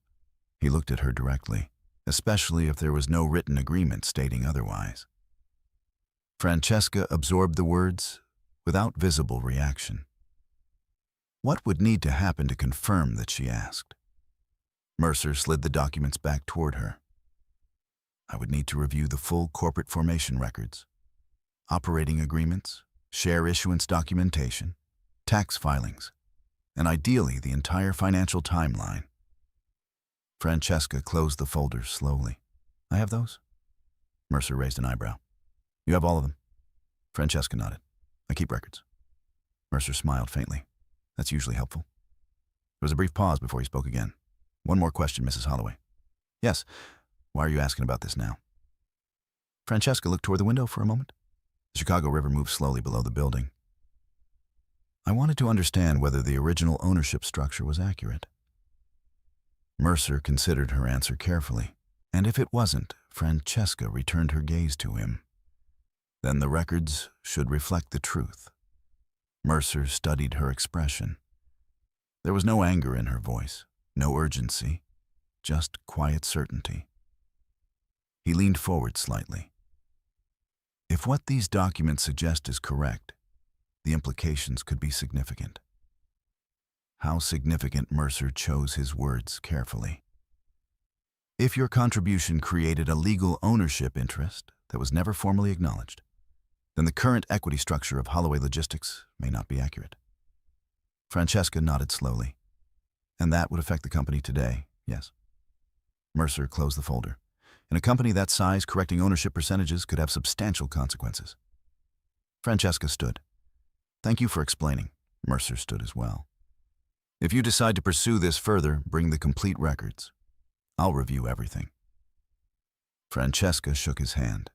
He looked at her directly, especially if there was no written agreement stating otherwise. Francesca absorbed the words without visible reaction. What would need to happen to confirm that, she asked? Mercer slid the documents back toward her. I would need to review the full corporate formation records, operating agreements, share issuance documentation, tax filings, and ideally the entire financial timeline. Francesca closed the folders slowly. I have those? Mercer raised an eyebrow. You have all of them? Francesca nodded. I keep records. Mercer smiled faintly. That's usually helpful. There was a brief pause before he spoke again. One more question, Mrs. Holloway. Yes. Why are you asking about this now? Francesca looked toward the window for a moment. The Chicago River moved slowly below the building. I wanted to understand whether the original ownership structure was accurate. Mercer considered her answer carefully, and if it wasn't, Francesca returned her gaze to him. Then the records should reflect the truth. Mercer studied her expression. There was no anger in her voice, no urgency, just quiet certainty. He leaned forward slightly. If what these documents suggest is correct, the implications could be significant. How significant, Mercer chose his words carefully. If your contribution created a legal ownership interest that was never formally acknowledged, then the current equity structure of Holloway Logistics may not be accurate. Francesca nodded slowly. And that would affect the company today, yes. Mercer closed the folder. In a company that size, correcting ownership percentages could have substantial consequences. Francesca stood. Thank you for explaining. Mercer stood as well. If you decide to pursue this further, bring the complete records. I'll review everything. Francesca shook his hand.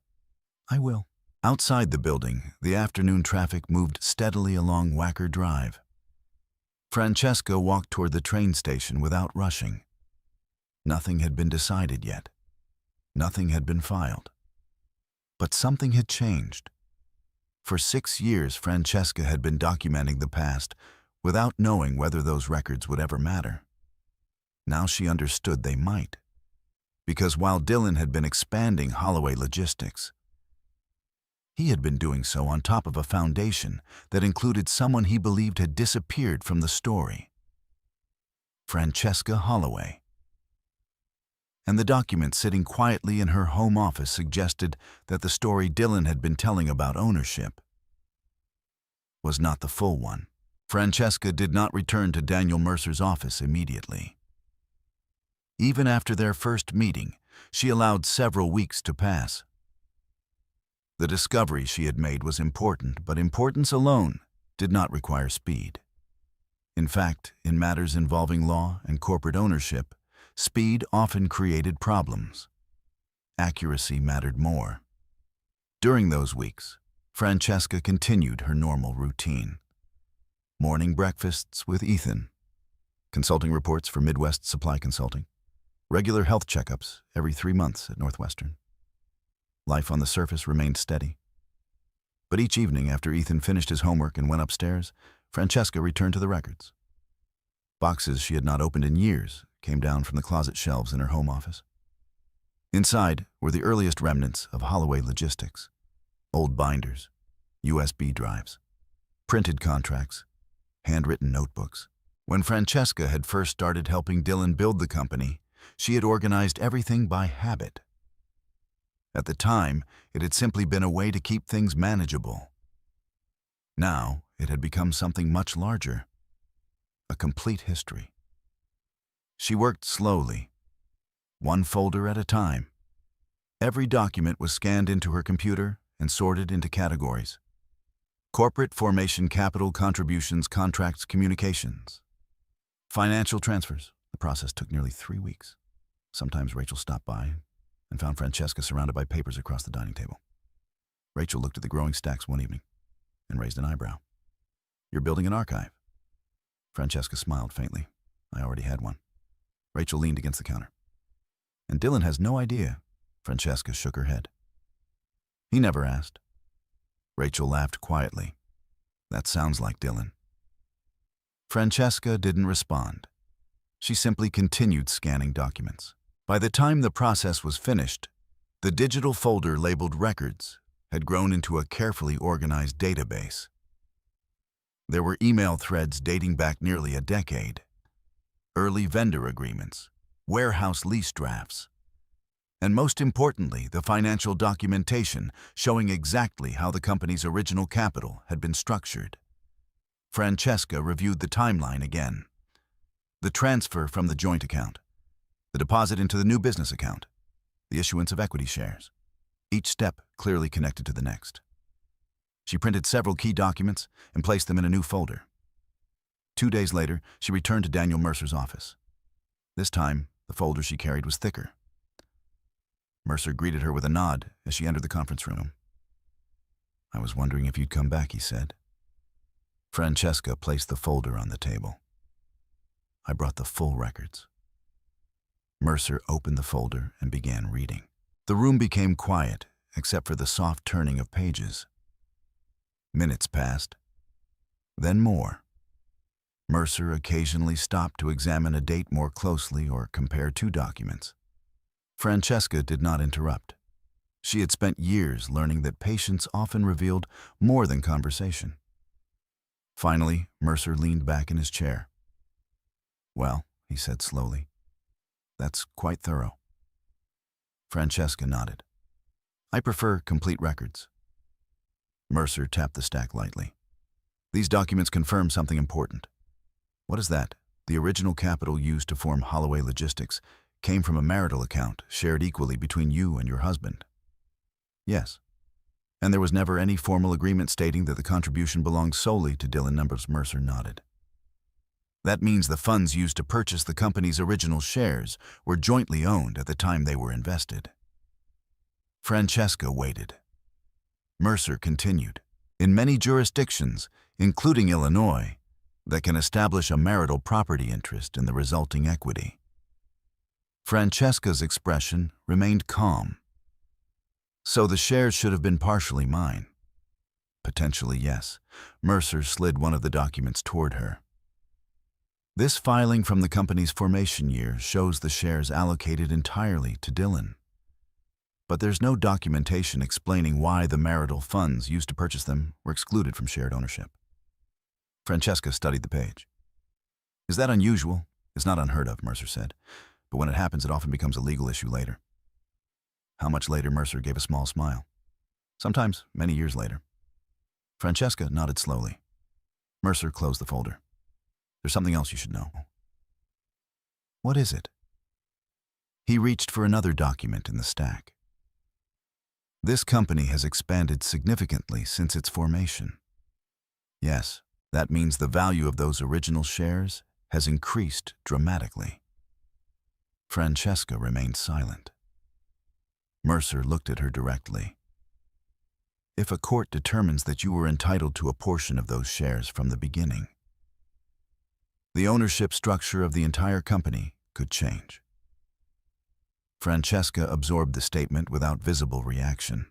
I will. Outside the building, the afternoon traffic moved steadily along Wacker Drive. Francesca walked toward the train station without rushing. Nothing had been decided yet. Nothing had been filed. But something had changed. For 6 years, Francesca had been documenting the past without knowing whether those records would ever matter. Now she understood they might. Because while Dylan had been expanding Holloway Logistics, he had been doing so on top of a foundation that included someone he believed had disappeared from the story. Francesca Holloway. And the document sitting quietly in her home office suggested that the story Dylan had been telling about ownership was not the full one. Francesca did not return to Daniel Mercer's office immediately. Even after their first meeting, she allowed several weeks to pass. The discovery she had made was important, but importance alone did not require speed. In fact, in matters involving law and corporate ownership, speed often created problems. Accuracy mattered more. During those weeks, Francesca continued her normal routine. Morning breakfasts with Ethan, consulting reports for Midwest Supply Consulting, regular health checkups every 3 months at Northwestern. Life on the surface remained steady. But each evening after Ethan finished his homework and went upstairs, Francesca returned to the records. Boxes she had not opened in years came down from the closet shelves in her home office. Inside were the earliest remnants of Holloway Logistics, old binders, USB drives, printed contracts, handwritten notebooks. When Francesca had first started helping Dylan build the company, she had organized everything by habit. At the time, it had simply been a way to keep things manageable. Now, it had become something much larger, a complete history. She worked slowly, one folder at a time. Every document was scanned into her computer and sorted into categories. Corporate formation, capital contributions, contracts, communications. Financial transfers. The process took nearly 3 weeks. Sometimes Rachel stopped by and found Francesca surrounded by papers across the dining table. Rachel looked at the growing stacks one evening and raised an eyebrow. You're building an archive. Francesca smiled faintly. I already had one. Rachel leaned against the counter. And Dylan has no idea. Francesca shook her head. He never asked. Rachel laughed quietly. That sounds like Dylan. Francesca didn't respond. She simply continued scanning documents. By the time the process was finished, the digital folder labeled Records had grown into a carefully organized database. There were email threads dating back nearly a decade, early vendor agreements, warehouse lease drafts, and most importantly, the financial documentation showing exactly how the company's original capital had been structured. Francesca reviewed the timeline again. The transfer from the joint account, the deposit into the new business account, the issuance of equity shares, each step clearly connected to the next. She printed several key documents and placed them in a new folder. 2 days later, she returned to Daniel Mercer's office. This time, the folder she carried was thicker. Mercer greeted her with a nod as she entered the conference room. "I was wondering if you'd come back," he said. Francesca placed the folder on the table. "I brought the full records." Mercer opened the folder and began reading. The room became quiet, except for the soft turning of pages. Minutes passed, then more. Mercer occasionally stopped to examine a date more closely or compare two documents. Francesca did not interrupt. She had spent years learning that patience often revealed more than conversation. Finally, Mercer leaned back in his chair. "Well," he said slowly, "that's quite thorough." Francesca nodded. "I prefer complete records." Mercer tapped the stack lightly. "These documents confirm something important." "What is that?" "The original capital used to form Holloway Logistics came from a marital account shared equally between you and your husband." "Yes." "And there was never any formal agreement stating that the contribution belonged solely to Dillon Numbers." Mercer nodded. "That means the funds used to purchase the company's original shares were jointly owned at the time they were invested." Francesca waited. Mercer continued. "In many jurisdictions, including Illinois, that can establish a marital property interest in the resulting equity." Francesca's expression remained calm. "So the shares should have been partially mine?" "Potentially, yes." Mercer slid one of the documents toward her. "This filing from the company's formation year shows the shares allocated entirely to Dillon. But there's no documentation explaining why the marital funds used to purchase them were excluded from shared ownership." Francesca studied the page. "Is that unusual?" "It's not unheard of," Mercer said. "But when it happens, it often becomes a legal issue later." "How much later?" Mercer gave a small smile. "Sometimes many years later." Francesca nodded slowly. Mercer closed the folder. "There's something else you should know." "What is it?" He reached for another document in the stack. "This company has expanded significantly since its formation." "Yes, that means the value of those original shares has increased dramatically." Francesca remained silent. Mercer looked at her directly. "If a court determines that you were entitled to a portion of those shares from the beginning, the ownership structure of the entire company could change." Francesca absorbed the statement without visible reaction.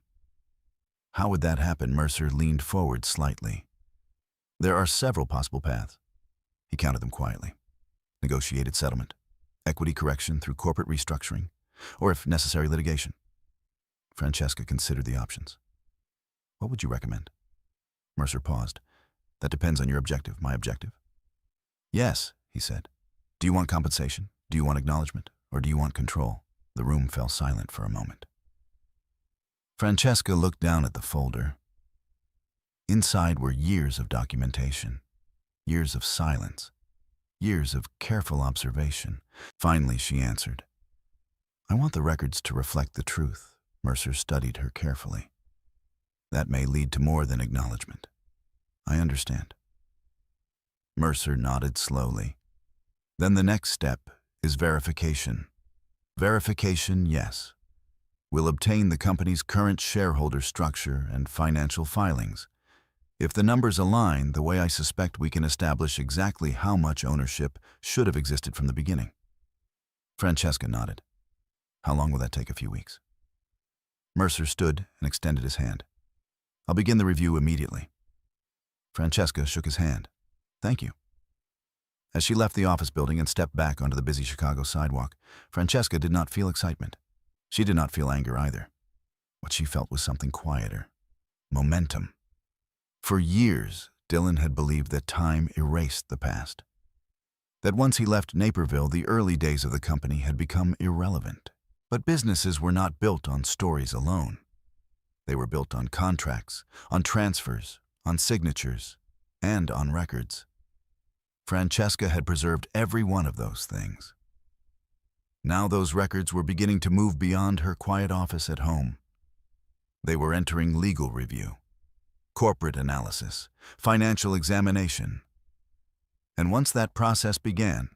"How would that happen?" Mercer leaned forward slightly. "There are several possible paths." He counted them quietly. "Negotiated settlement, equity correction through corporate restructuring, or if necessary, litigation." Francesca considered the options. "What would you recommend?" Mercer paused. "That depends on your objective." "My objective?" "Yes," he said. "Do you want compensation? Do you want acknowledgement? Or do you want control?" The room fell silent for a moment. Francesca looked down at the folder. Inside were years of documentation, years of silence, years of careful observation. Finally, she answered, "I want the records to reflect the truth." Mercer studied her carefully. "That may lead to more than acknowledgement." "I understand." Mercer nodded slowly. "Then the next step is verification." "Verification, yes. We'll obtain the company's current shareholder structure and financial filings. If the numbers align the way I suspect, we can establish exactly how much ownership should have existed from the beginning." Francesca nodded. "How long will that take?" "A few weeks." Mercer stood and extended his hand. "I'll begin the review immediately." Francesca shook his hand. "Thank you." As she left the office building and stepped back onto the busy Chicago sidewalk, Francesca did not feel excitement. She did not feel anger either. What she felt was something quieter. Momentum. For years, Dillon had believed that time erased the past. That once he left Naperville, the early days of the company had become irrelevant. But businesses were not built on stories alone. They were built on contracts, on transfers, on signatures, and on records. Francesca had preserved every one of those things. Now those records were beginning to move beyond her quiet office at home. They were entering legal review, corporate analysis, financial examination. And once that process began,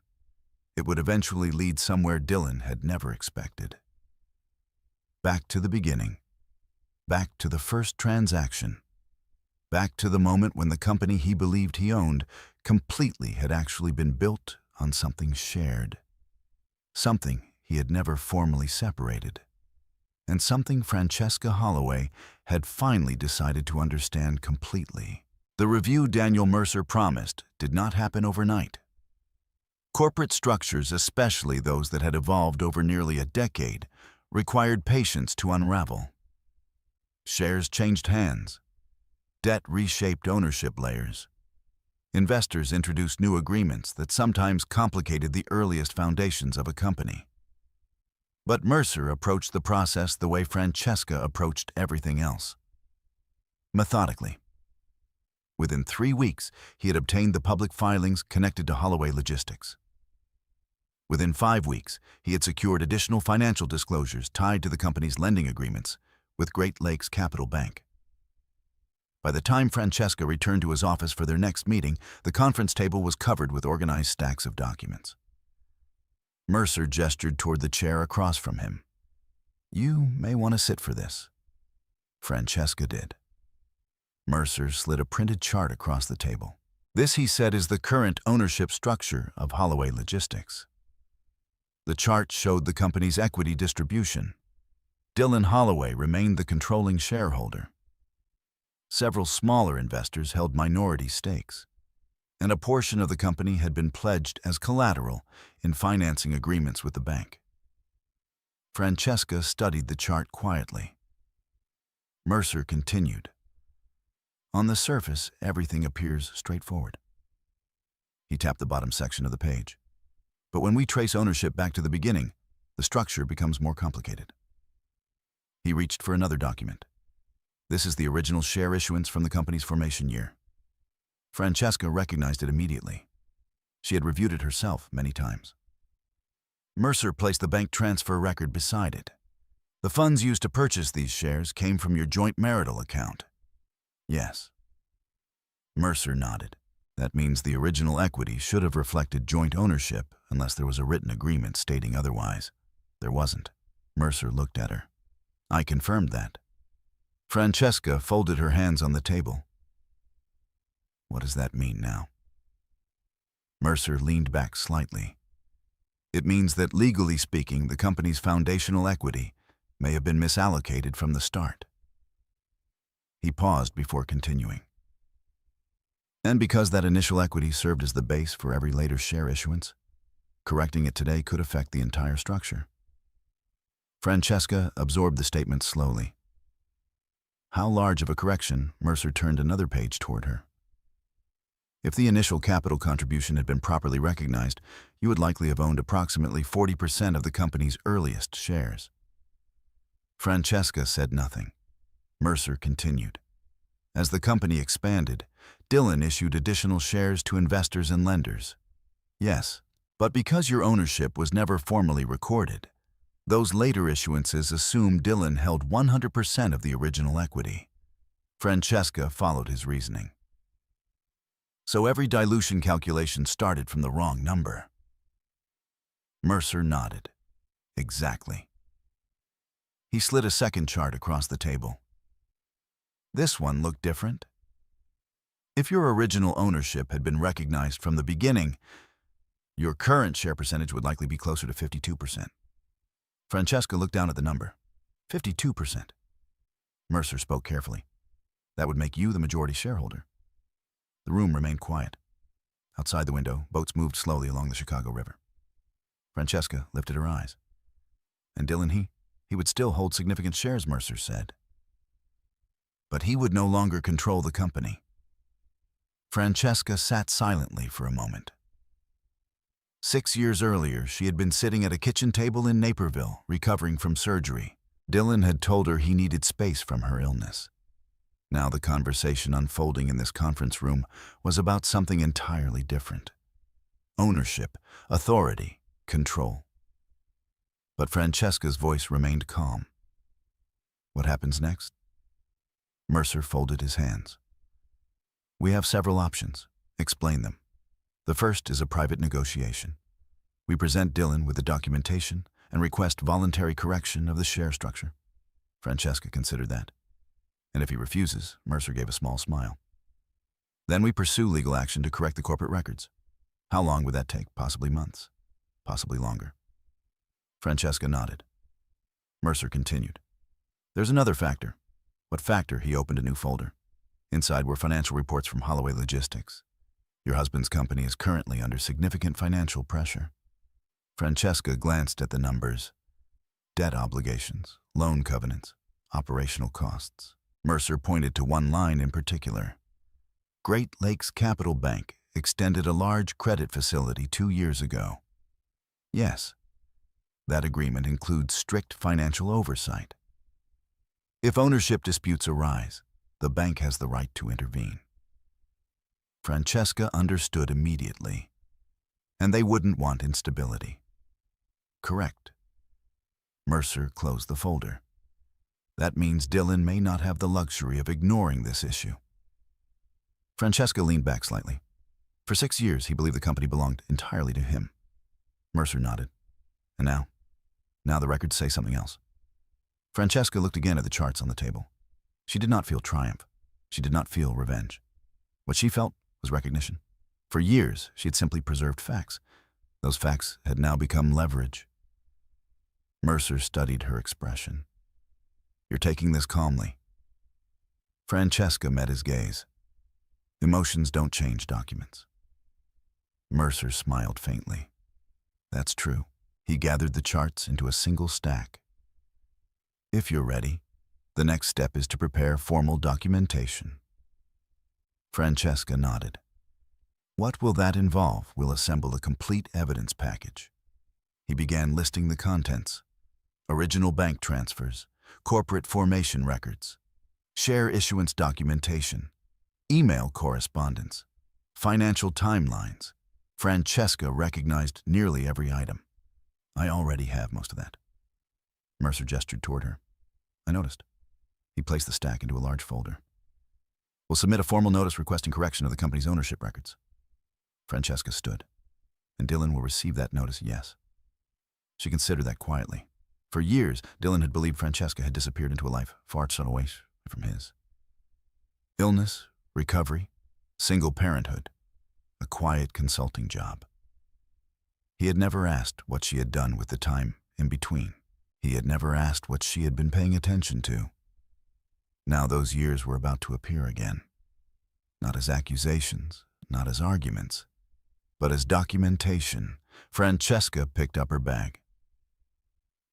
it would eventually lead somewhere Dylan had never expected. Back to the beginning. Back to the first transaction. Back to the moment when the company he believed he owned completely had actually been built on something shared. Something he had never formally separated. And something Francesca Holloway had finally decided to understand completely. The review Daniel Mercer promised did not happen overnight. Corporate structures, especially those that had evolved over nearly a decade, required patience to unravel. Shares changed hands. Debt reshaped ownership layers. Investors introduced new agreements that sometimes complicated the earliest foundations of a company. But Mercer approached the process the way Francesca approached everything else. Methodically. Within 3 weeks, he had obtained the public filings connected to Holloway Logistics. Within 5 weeks, he had secured additional financial disclosures tied to the company's lending agreements with Great Lakes Capital Bank. By the time Francesca returned to his office for their next meeting, the conference table was covered with organized stacks of documents. Mercer gestured toward the chair across from him. "You may want to sit for this." Francesca did. Mercer slid a printed chart across the table. "This," he said, "is the current ownership structure of Holloway Logistics." The chart showed the company's equity distribution. Dylan Holloway remained the controlling shareholder. Several smaller investors held minority stakes, and a portion of the company had been pledged as collateral in financing agreements with the bank. Francesca studied the chart quietly. Mercer continued. "On the surface, everything appears straightforward." He tapped the bottom section of the page. "But when we trace ownership back to the beginning, the structure becomes more complicated." He reached for another document. This is the original share issuance from the company's formation year. Francesca recognized it immediately. She had reviewed it herself many times. Mercer placed the bank transfer record beside it. "The funds used to purchase these shares came from your joint marital account." "Yes." Mercer nodded. "That means the original equity should have reflected joint ownership unless there was a written agreement stating otherwise. There wasn't." Mercer looked at her. "I confirmed that." Francesca folded her hands on the table. "What does that mean now?" Mercer leaned back slightly. "It means that, legally speaking, the company's foundational equity may have been misallocated from the start." He paused before continuing. "And because that initial equity served as the base for every later share issuance, correcting it today could affect the entire structure." Francesca absorbed the statement slowly. "How large of a correction?" Mercer turned another page toward her. "If the initial capital contribution had been properly recognized, you would likely have owned approximately 40% of the company's earliest shares." Francesca said nothing. Mercer continued. "As the company expanded, Dylan issued additional shares to investors and lenders." "Yes, but because your ownership was never formally recorded, those later issuances assumed Dylan held 100% of the original equity." Francesca followed his reasoning. "So every dilution calculation started from the wrong number." Mercer nodded. "Exactly." He slid a second chart across the table. This one looked different. If your original ownership had been recognized from the beginning, your current share percentage would likely be closer to 52%. Francesca looked down at the number. 52%. Mercer spoke carefully. "That would make you the majority shareholder." The room remained quiet. Outside the window, boats moved slowly along the Chicago River. Francesca lifted her eyes. "And Dylan, he would still hold significant shares," Mercer said. "But he would no longer control the company." Francesca sat silently for a moment. 6 years earlier, she had been sitting at a kitchen table in Naperville, recovering from surgery. Dylan had told her he needed space from her illness. Now the conversation unfolding in this conference room was about something entirely different. Ownership, authority, control. But Francesca's voice remained calm. What happens next? Mercer folded his hands. We have several options. Explain them. The first is a private negotiation. We present Dylan with the documentation and request voluntary correction of the share structure. Francesca considered that. And if he refuses, Mercer gave a small smile. Then we pursue legal action to correct the corporate records. How long would that take? Possibly months. Possibly longer. Francesca nodded. Mercer continued. There's another factor. What factor? He opened a new folder. Inside were financial reports from Holloway Logistics. Your husband's company is currently under significant financial pressure. Francesca glanced at the numbers. Debt obligations, loan covenants, operational costs. Mercer pointed to one line in particular. Great Lakes Capital Bank extended a large credit facility 2 years ago. Yes, that agreement includes strict financial oversight. If ownership disputes arise, the bank has the right to intervene. Francesca understood immediately, and they wouldn't want instability. Correct. Mercer closed the folder. That means Dylan may not have the luxury of ignoring this issue. Francesca leaned back slightly. For 6 years, he believed the company belonged entirely to him. Mercer nodded. And now? Now the records say something else. Francesca looked again at the charts on the table. She did not feel triumph. She did not feel revenge. What she felt was recognition. For years, she had simply preserved facts. Those facts had now become leverage. Mercer studied her expression. You're taking this calmly. Francesca met his gaze. Emotions don't change documents. Mercer smiled faintly. That's true. He gathered the charts into a single stack. If you're ready, the next step is to prepare formal documentation. Francesca nodded. What will that involve? We'll assemble a complete evidence package. He began listing the contents. Original bank transfers, corporate formation records, share issuance documentation, email correspondence, financial timelines. Francesca recognized nearly every item. I already have most of that. Mercer gestured toward her. I noticed. He placed the stack into a large folder. We'll submit a formal notice requesting correction of the company's ownership records. Francesca stood. And Dylan will receive that notice, yes. She considered that quietly. For years, Dylan had believed Francesca had disappeared into a life far sought away from his. Illness, recovery, single parenthood, a quiet consulting job. He had never asked what she had done with the time in between. He had never asked what she had been paying attention to. Now those years were about to appear again. Not as accusations, not as arguments, but as documentation. Francesca picked up her bag.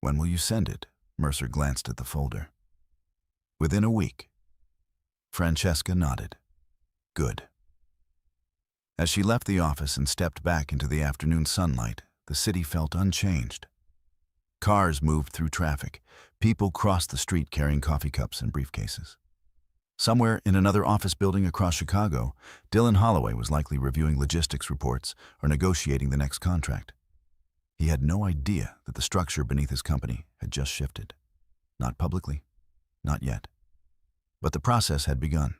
When will you send it? Mercer glanced at the folder. Within a week. Francesca nodded. Good. As she left the office and stepped back into the afternoon sunlight, the city felt unchanged. Cars moved through traffic. People crossed the street carrying coffee cups and briefcases. Somewhere in another office building across Chicago, Dylan Holloway was likely reviewing logistics reports or negotiating the next contract. He had no idea that the structure beneath his company had just shifted. Not publicly, not yet. But the process had begun.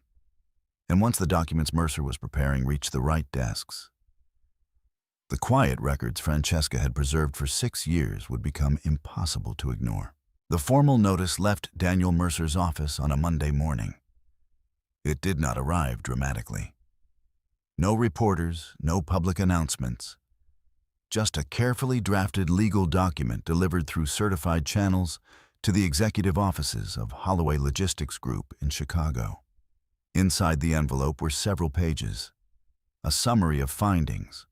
And once the documents Mercer was preparing reached the right desks, the quiet records Francesca had preserved for 6 years would become impossible to ignore. The formal notice left Daniel Mercer's office on a Monday morning. It did not arrive dramatically. No reporters, no public announcements. Just a carefully drafted legal document delivered through certified channels to the executive offices of Holloway Logistics Group in Chicago. Inside the envelope were several pages, a summary of findings,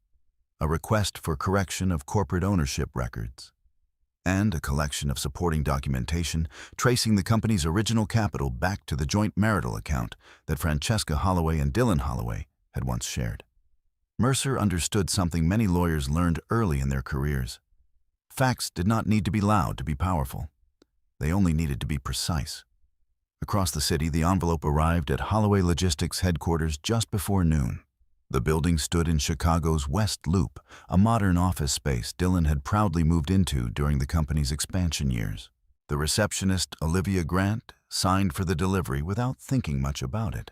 a request for correction of corporate ownership records, and a collection of supporting documentation tracing the company's original capital back to the joint marital account that Francesca Holloway and Dylan Holloway had once shared. Mercer understood something many lawyers learned early in their careers. Facts did not need to be loud to be powerful. They only needed to be precise. Across the city, the envelope arrived at Holloway Logistics headquarters just before noon. The building stood in Chicago's West Loop, a modern office space Dillon had proudly moved into during the company's expansion years. The receptionist, Olivia Grant, signed for the delivery without thinking much about it.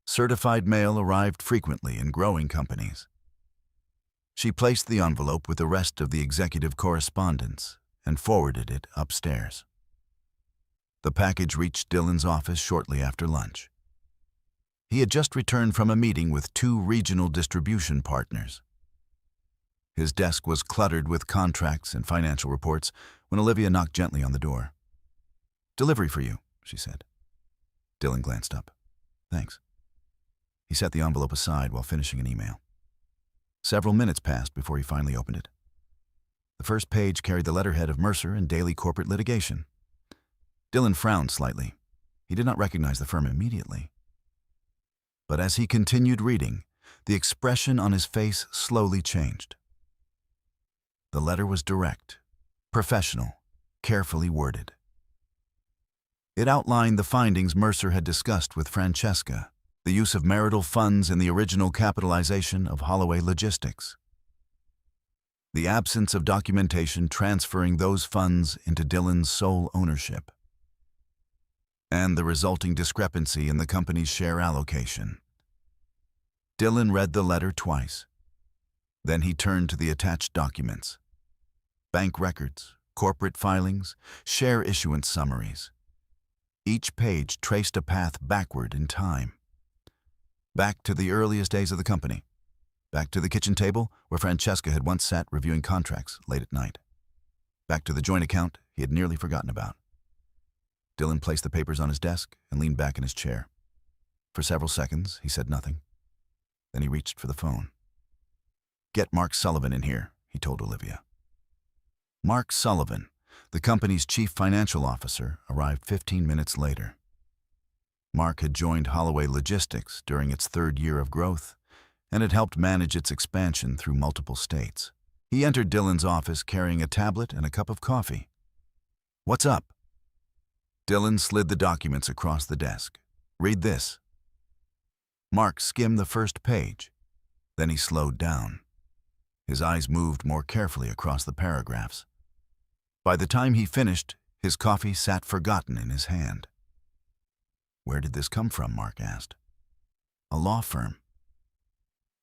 Certified mail arrived frequently in growing companies. She placed the envelope with the rest of the executive correspondence and forwarded it upstairs. The package reached Dillon's office shortly after lunch. He had just returned from a meeting with 2 regional distribution partners. His desk was cluttered with contracts and financial reports when Olivia knocked gently on the door. "Delivery for you," she said. Dillon glanced up. "Thanks." He set the envelope aside while finishing an email. Several minutes passed before he finally opened it. The first page carried the letterhead of Mercer and Daily Corporate Litigation. Dillon frowned slightly. He did not recognize the firm immediately. But as he continued reading, the expression on his face slowly changed. The letter was direct, professional, carefully worded. It outlined the findings Mercer had discussed with Francesca, the use of marital funds in the original capitalization of Holloway Logistics, the absence of documentation transferring those funds into Dillon's sole ownership, and the resulting discrepancy in the company's share allocation. Dillon read the letter twice. Then he turned to the attached documents: bank records, corporate filings, share issuance summaries. Each page traced a path backward in time. Back to the earliest days of the company. Back to the kitchen table where Francesca had once sat reviewing contracts late at night. Back to the joint account he had nearly forgotten about. Dillon placed the papers on his desk and leaned back in his chair. For several seconds, he said nothing. Then he reached for the phone. "Get Mark Sullivan in here," he told Olivia. Mark Sullivan, the company's chief financial officer, arrived 15 minutes later. Mark had joined Holloway Logistics during its 3rd year of growth and had helped manage its expansion through multiple states. He entered Dillon's office carrying a tablet and a cup of coffee. "What's up?" Dillon slid the documents across the desk. "Read this." Mark skimmed the first page. Then he slowed down. His eyes moved more carefully across the paragraphs. By the time he finished, his coffee sat forgotten in his hand. "Where did this come from?" Mark asked. "A law firm."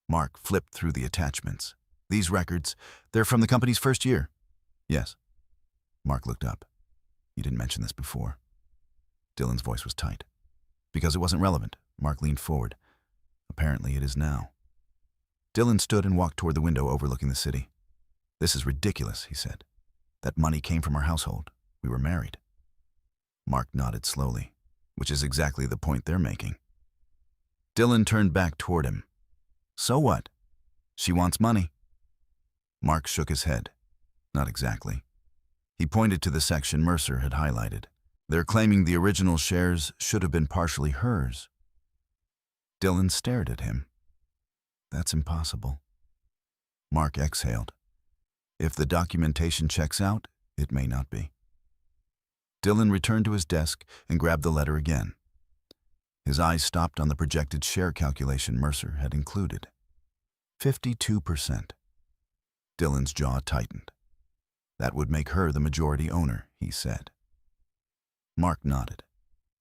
Mark flipped through the attachments. "These records, they're from the company's 1st year." "Yes." Mark looked up. "You didn't mention this before." Dillon's voice was tight. "Because it wasn't relevant." Mark leaned forward. "Apparently it is now." Dillon stood and walked toward the window overlooking the city. "This is ridiculous," he said. "That money came from our household. We were married." Mark nodded slowly, which is exactly the point they're making. Dillon turned back toward him. "So what? She wants money." Mark shook his head. "Not exactly." He pointed to the section Mercer had highlighted. "They're claiming the original shares should have been partially hers." Dillon stared at him. "That's impossible." Mark exhaled. "If the documentation checks out, it may not be." Dillon returned to his desk and grabbed the letter again. His eyes stopped on the projected share calculation Mercer had included. 52%. Dillon's jaw tightened. "That would make her the majority owner," he said. Mark nodded.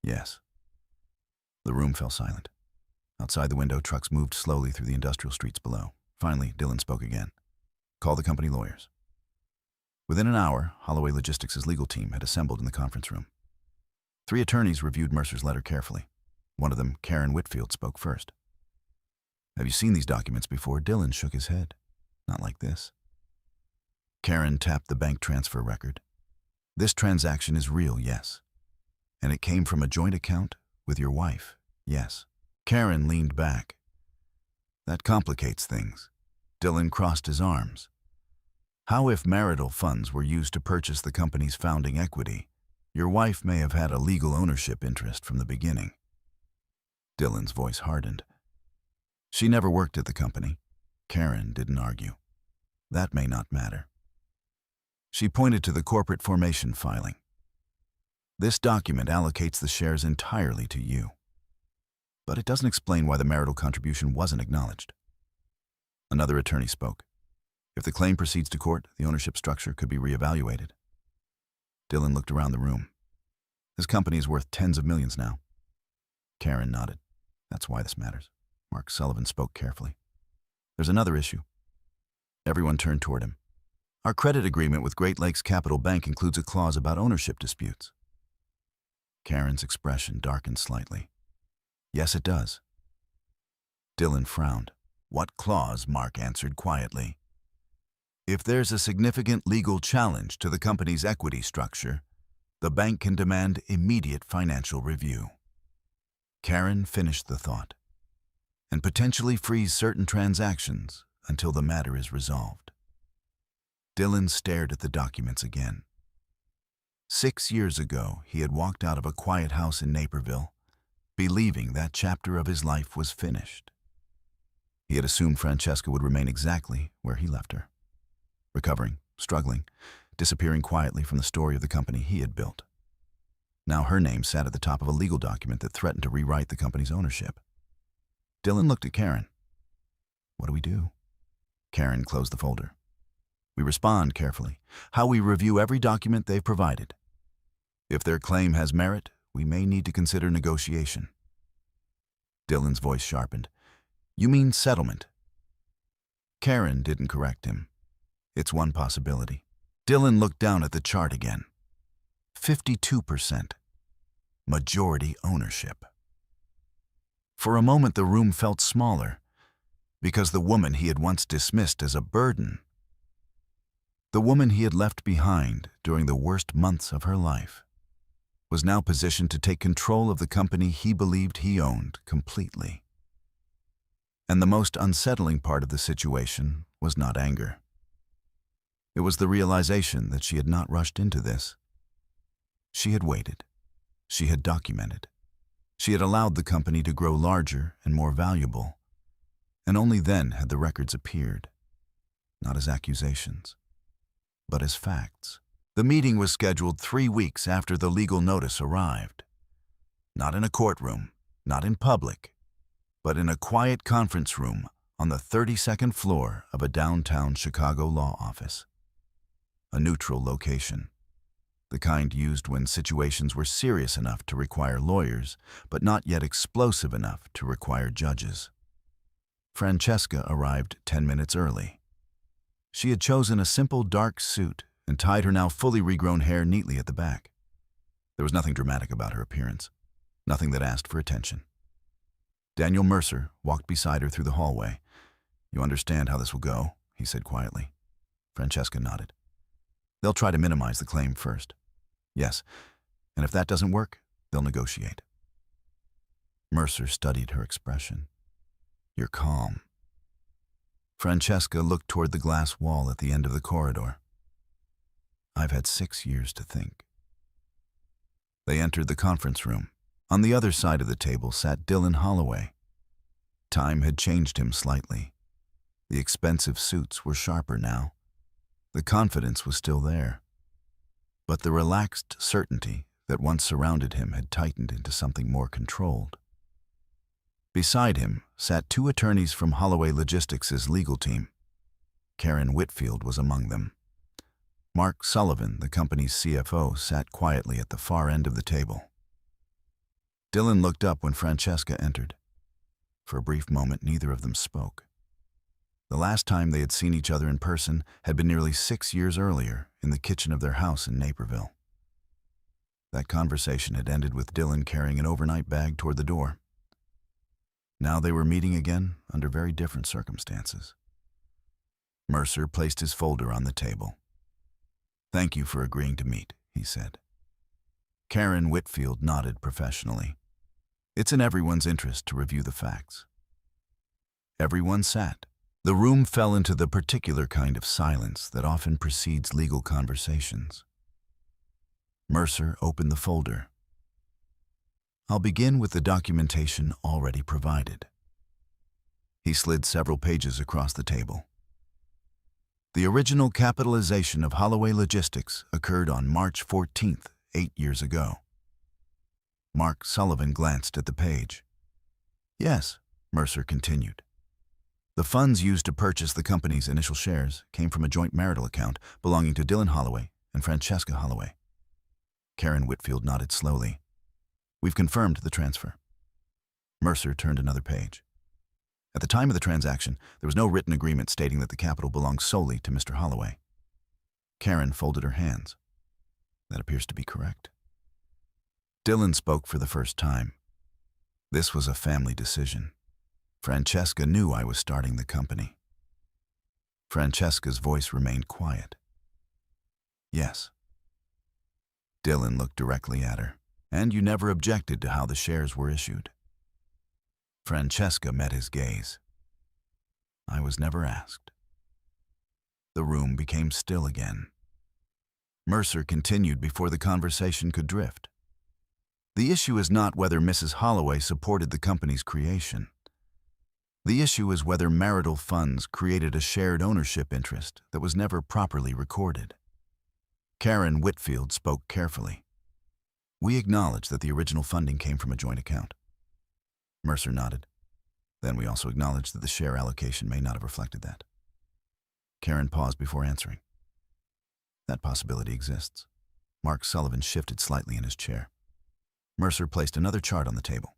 "Yes." The room fell silent. Outside the window, trucks moved slowly through the industrial streets below. Finally, Dillon spoke again. "Call the company lawyers." Within an hour, Holloway Logistics' legal team had assembled in the conference room. 3 attorneys reviewed Mercer's letter carefully. One of them, Karen Whitfield, spoke first. "Have you seen these documents before?" Dillon shook his head. "Not like this." Karen tapped the bank transfer record. "This transaction is real, yes. And it came from a joint account with your wife, yes." Karen leaned back. "That complicates things." Dillon crossed his arms. "How if marital funds were used to purchase the company's founding equity? Your wife may have had a legal ownership interest from the beginning." Dillon's voice hardened. She never worked at the company. Karen didn't argue. That may not matter. She pointed to the corporate formation filing. This document allocates the shares entirely to you. But it doesn't explain why the marital contribution wasn't acknowledged. Another attorney spoke. If the claim proceeds to court, the ownership structure could be reevaluated. Dylan looked around the room. His company is worth tens of millions now. Karen nodded. That's why this matters. Mark Sullivan spoke carefully. There's another issue. Everyone turned toward him. Our credit agreement with Great Lakes Capital Bank includes a clause about ownership disputes. Karen's expression darkened slightly. Yes, it does. Dylan frowned. What clause? Mark answered quietly. If there's a significant legal challenge to the company's equity structure, the bank can demand immediate financial review. Karen finished the thought. And potentially freeze certain transactions until the matter is resolved. Dylan stared at the documents again. 6 years ago, he had walked out of a quiet house in Naperville, believing that chapter of his life was finished. He had assumed Francesca would remain exactly where he left her, recovering, struggling, disappearing quietly from the story of the company he had built. Now her name sat at the top of a legal document that threatened to rewrite the company's ownership. Dylan looked at Karen. What do we do? Karen closed the folder. We respond carefully. How we review every document they've provided. If their claim has merit, we may need to consider negotiation. Dylan's voice sharpened. You mean settlement? Karen didn't correct him. It's one possibility. Dylan looked down at the chart again. 52%. Majority ownership. For a moment, the room felt smaller, because the woman he had once dismissed as a burden, the woman he had left behind during the worst months of her life, was now positioned to take control of the company he believed he owned completely. And the most unsettling part of the situation was not anger. It was the realization that she had not rushed into this. She had waited. She had documented. She had allowed the company to grow larger and more valuable, and only then had the records appeared, not as accusations, but as facts. The meeting was scheduled 3 weeks after the legal notice arrived. Not in a courtroom, not in public, but in a quiet conference room on the 32nd floor of a downtown Chicago law office. A neutral location. The kind used when situations were serious enough to require lawyers, but not yet explosive enough to require judges. Francesca arrived 10 minutes early. She had chosen a simple dark suit and tied her now fully regrown hair neatly at the back. There was nothing dramatic about her appearance, nothing that asked for attention. Daniel Mercer walked beside her through the hallway. You understand how this will go, he said quietly. Francesca nodded. They'll try to minimize the claim first. Yes, and if that doesn't work, they'll negotiate. Mercer studied her expression. You're calm. Francesca looked toward the glass wall at the end of the corridor. I've had 6 years to think. They entered the conference room. On the other side of the table sat Dylan Holloway. Time had changed him slightly. The expensive suits were sharper now. The confidence was still there. But the relaxed certainty that once surrounded him had tightened into something more controlled. Beside him sat 2 attorneys from Holloway Logistics' legal team. Karen Whitfield was among them. Mark Sullivan, the company's CFO, sat quietly at the far end of the table. Dylan looked up when Francesca entered. For a brief moment, neither of them spoke. The last time they had seen each other in person had been nearly 6 years earlier in the kitchen of their house in Naperville. That conversation had ended with Dylan carrying an overnight bag toward the door. Now they were meeting again under very different circumstances. Mercer placed his folder on the table. Thank you for agreeing to meet, he said. Karen Whitfield nodded professionally. It's in everyone's interest to review the facts. Everyone sat. The room fell into the particular kind of silence that often precedes legal conversations. Mercer opened the folder. I'll begin with the documentation already provided. He slid several pages across the table. The original capitalization of Holloway Logistics occurred on March 14th, 8 years ago. Mark Sullivan glanced at the page. Yes, Mercer continued. The funds used to purchase the company's initial shares came from a joint marital account belonging to Dylan Holloway and Francesca Holloway. Karen Whitfield nodded slowly. We've confirmed the transfer. Mercer turned another page. At the time of the transaction, there was no written agreement stating that the capital belonged solely to Mr. Holloway. Karen folded her hands. That appears to be correct. Dylan spoke for the first time. This was a family decision. Francesca knew I was starting the company. Francesca's voice remained quiet. Yes. Dylan looked directly at her. And you never objected to how the shares were issued. Francesca met his gaze. I was never asked. The room became still again. Mercer continued before the conversation could drift. The issue is not whether Mrs. Holloway supported the company's creation. The issue is whether marital funds created a shared ownership interest that was never properly recorded. Karen Whitfield spoke carefully. We acknowledge that the original funding came from a joint account. Mercer nodded. Then we also acknowledge that the share allocation may not have reflected that. Karen paused before answering. That possibility exists. Mark Sullivan shifted slightly in his chair. Mercer placed another chart on the table.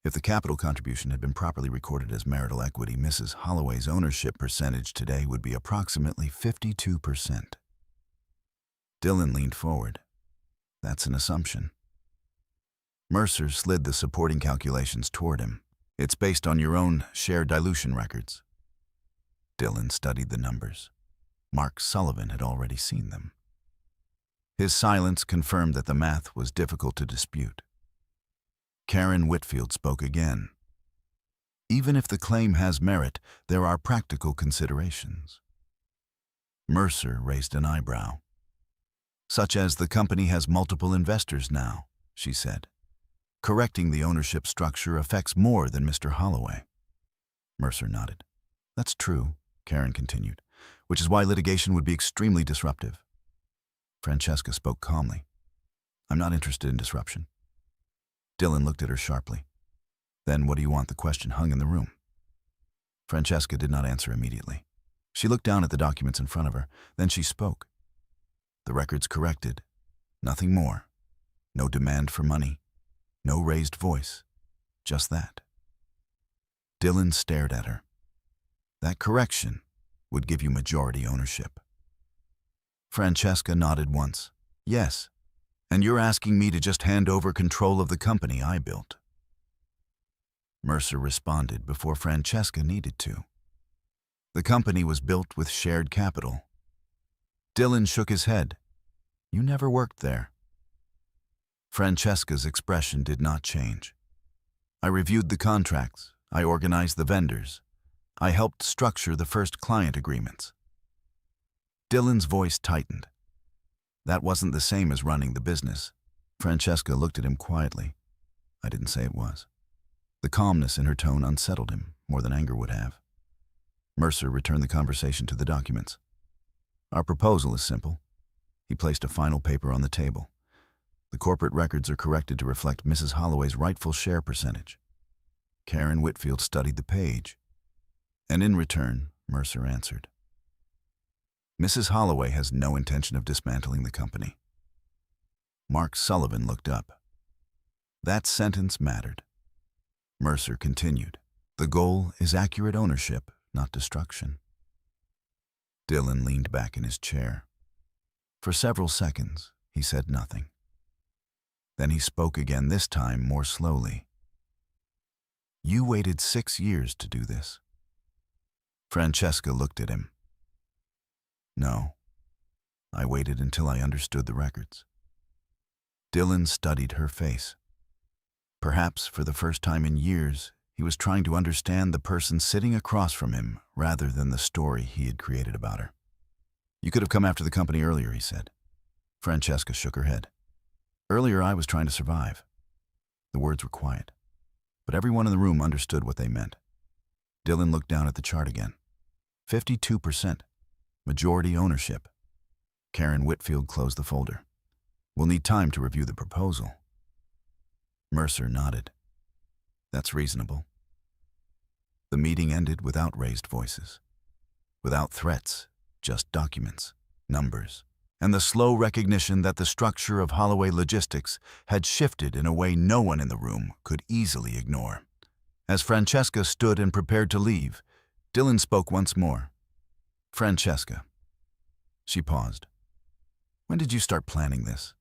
If the capital contribution had been properly recorded as marital equity, Mrs. Holloway's ownership percentage today would be approximately 52%. Dylan leaned forward. That's an assumption. Mercer slid the supporting calculations toward him. It's based on your own share dilution records. Dylan studied the numbers. Mark Sullivan had already seen them. His silence confirmed that the math was difficult to dispute. Karen Whitfield spoke again. Even if the claim has merit, there are practical considerations. Mercer raised an eyebrow. Such as the company has multiple investors now, she said. Correcting the ownership structure affects more than Mr. Holloway. Mercer nodded. That's true, Karen continued, which is why litigation would be extremely disruptive. Francesca spoke calmly. I'm not interested in disruption. Dylan looked at her sharply. Then what do you want? The question hung in the room. Francesca did not answer immediately. She looked down at the documents in front of her. Then she spoke. The record's corrected. Nothing more. No demand for money. No raised voice. Just that. Dylan stared at her. That correction would give you majority ownership. Francesca nodded once. Yes. And you're asking me to just hand over control of the company I built. Mercer responded before Francesca needed to. The company was built with shared capital. Dylan shook his head. You never worked there. Francesca's expression did not change. I reviewed the contracts. I organized the vendors. I helped structure the first client agreements. Dylan's voice tightened. That wasn't the same as running the business. Francesca looked at him quietly. I didn't say it was. The calmness in her tone unsettled him more than anger would have. Mercer returned the conversation to the documents. Our proposal is simple. He placed a final paper on the table. The corporate records are corrected to reflect Mrs. Holloway's rightful share percentage. Karen Whitfield studied the page. And in return, Mercer answered. Mrs. Holloway has no intention of dismantling the company. Mark Sullivan looked up. That sentence mattered. Mercer continued. The goal is accurate ownership, not destruction. Dylan leaned back in his chair. For several seconds, he said nothing. Then he spoke again, this time more slowly. You waited 6 years to do this. Francesca looked at him. No. I waited until I understood the records. Dylan studied her face. Perhaps for the first time in years, he was trying to understand the person sitting across from him rather than the story he had created about her. You could have come after the company earlier, he said. Francesca shook her head. Earlier, I was trying to survive. The words were quiet, but everyone in the room understood what they meant. Dylan looked down at the chart again. 52%. Majority ownership. Karen Whitfield closed the folder. We'll need time to review the proposal. Mercer nodded. That's reasonable. The meeting ended without raised voices. Without threats, just documents, numbers, and the slow recognition that the structure of Holloway Logistics had shifted in a way no one in the room could easily ignore. As Francesca stood and prepared to leave, Dylan spoke once more. Francesca. She paused. When did you start planning this?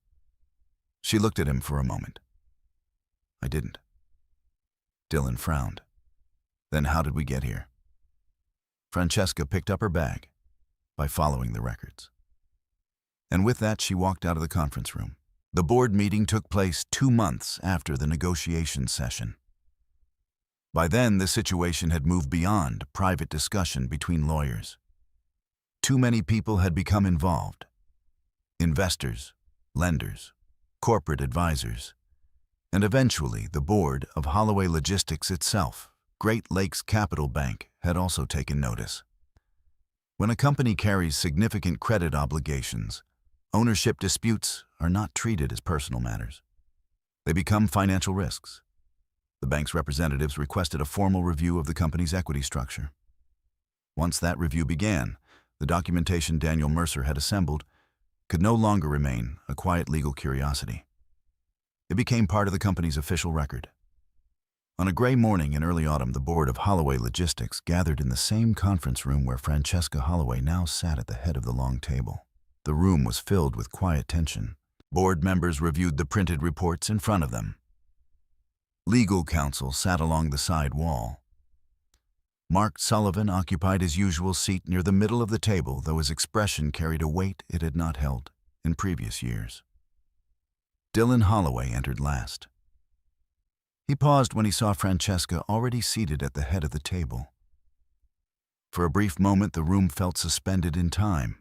She looked at him for a moment. I didn't. Dylan frowned. Then how did we get here? Francesca picked up her bag by following the records. And with that, she walked out of the conference room. The board meeting took place 2 months after the negotiation session. By then, the situation had moved beyond private discussion between lawyers. Too many people had become involved. Investors, lenders, corporate advisors, and eventually the board of Holloway Logistics itself, Great Lakes Capital Bank, had also taken notice. When a company carries significant credit obligations, ownership disputes are not treated as personal matters. They become financial risks. The bank's representatives requested a formal review of the company's equity structure. Once that review began, the documentation Daniel Mercer had assembled could no longer remain a quiet legal curiosity. It became part of the company's official record. On a gray morning in early autumn, the board of Holloway Logistics gathered in the same conference room where Francesca Holloway now sat at the head of the long table. The room was filled with quiet tension. Board members reviewed the printed reports in front of them. Legal counsel sat along the side wall. Mark Sullivan occupied his usual seat near the middle of the table, though his expression carried a weight it had not held in previous years. Dylan Holloway entered last. He paused when he saw Francesca already seated at the head of the table. For a brief moment, the room felt suspended in time.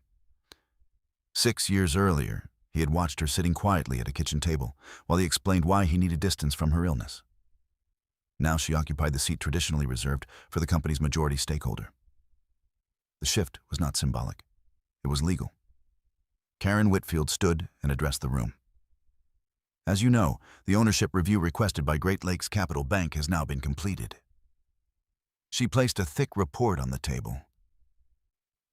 6 years earlier, he had watched her sitting quietly at a kitchen table while he explained why he needed distance from her illness. Now she occupied the seat traditionally reserved for the company's majority stakeholder. The shift was not symbolic. It was legal. Karen Whitfield stood and addressed the room. As you know, the ownership review requested by Great Lakes Capital Bank has now been completed. She placed a thick report on the table.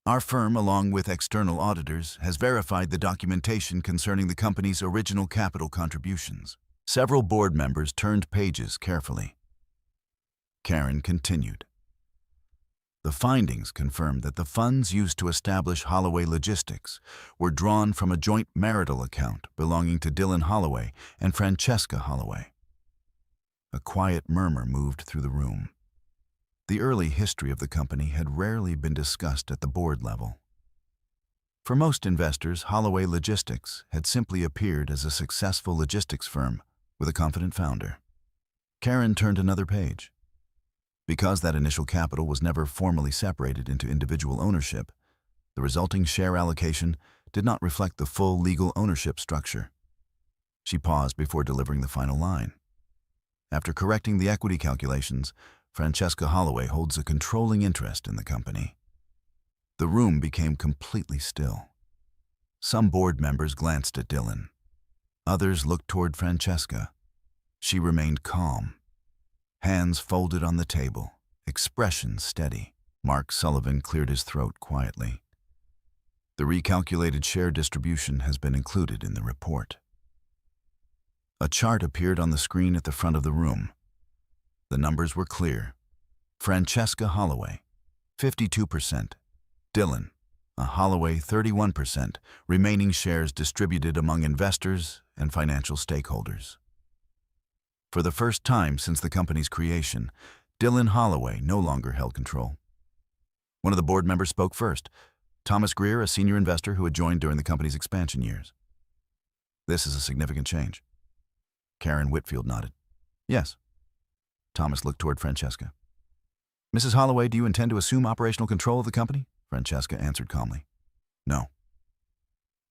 Our firm, along with external auditors, has verified the documentation concerning the company's original capital contributions. Several board members turned pages carefully. Karen continued. The findings confirmed that the funds used to establish Holloway Logistics were drawn from a joint marital account belonging to Dylan Holloway and Francesca Holloway. A quiet murmur moved through the room. The early history of the company had rarely been discussed at the board level. For most investors, Holloway Logistics had simply appeared as a successful logistics firm with a confident founder. Karen turned another page. Because that initial capital was never formally separated into individual ownership, the resulting share allocation did not reflect the full legal ownership structure. She paused before delivering the final line. After correcting the equity calculations, Francesca Holloway holds a controlling interest in the company. The room became completely still. Some board members glanced at Dylan. Others looked toward Francesca. She remained calm. Hands folded on the table, expression steady. Mark Sullivan cleared his throat quietly. The recalculated share distribution has been included in the report. A chart appeared on the screen at the front of the room. The numbers were clear. Francesca Holloway, 52%. Dylan, a Holloway, 31%. Remaining shares distributed among investors and financial stakeholders. For the first time since the company's creation, Dylan Holloway no longer held control. One of the board members spoke first, Thomas Greer, a senior investor who had joined during the company's expansion years. This is a significant change. Karen Whitfield nodded. Yes. Thomas looked toward Francesca. Mrs. Holloway, do you intend to assume operational control of the company? Francesca answered calmly. No.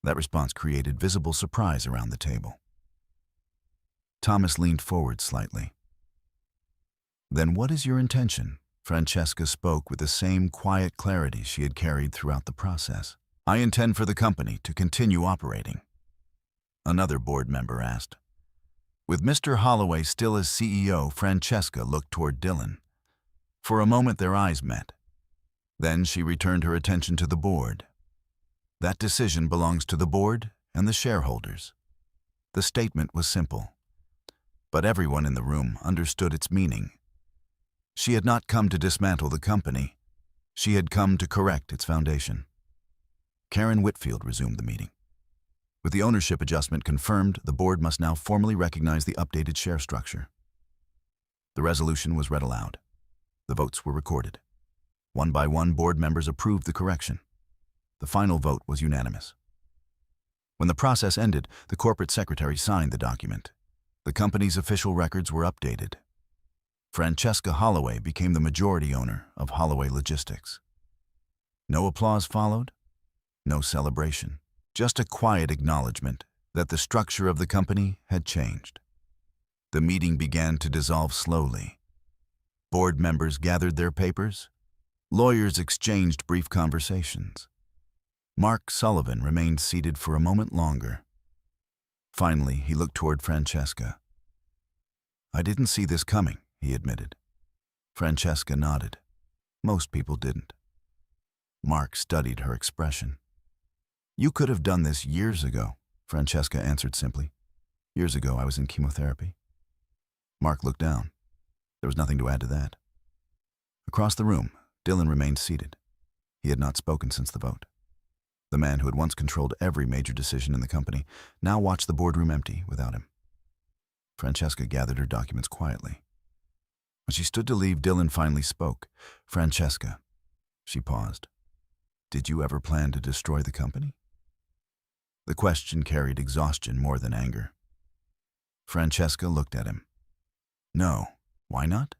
That response created visible surprise around the table. Thomas leaned forward slightly. Then what is your intention? Francesca spoke with the same quiet clarity she had carried throughout the process. "I intend for the company to continue operating," another board member asked. With Mr. Holloway still as CEO, Francesca looked toward Dylan. For a moment their eyes met. Then she returned her attention to the board. "That decision belongs to the board and the shareholders." The statement was simple, but everyone in the room understood its meaning. She had not come to dismantle the company. She had come to correct its foundation. Karen Whitfield resumed the meeting. With the ownership adjustment confirmed, the board must now formally recognize the updated share structure. The resolution was read aloud. The votes were recorded. One by one, board members approved the correction. The final vote was unanimous. When the process ended, the corporate secretary signed the document. The company's official records were updated. Francesca Holloway became the majority owner of Holloway Logistics. No applause followed, no celebration, just a quiet acknowledgement that the structure of the company had changed. The meeting began to dissolve slowly. Board members gathered their papers. Lawyers exchanged brief conversations. Mark Sullivan remained seated for a moment longer. Finally, he looked toward Francesca. "I didn't see this coming," he admitted. Francesca nodded. Most people didn't. Mark studied her expression. "You could have done this years ago," Francesca answered simply. "Years ago, I was in chemotherapy." Mark looked down. There was nothing to add to that. Across the room, Dylan remained seated. He had not spoken since the vote. The man who had once controlled every major decision in the company now watched the boardroom empty without him. Francesca gathered her documents quietly. When she stood to leave, Dylan finally spoke. "Francesca," she paused, "did you ever plan to destroy the company?" The question carried exhaustion more than anger. Francesca looked at him. "No. Why not?"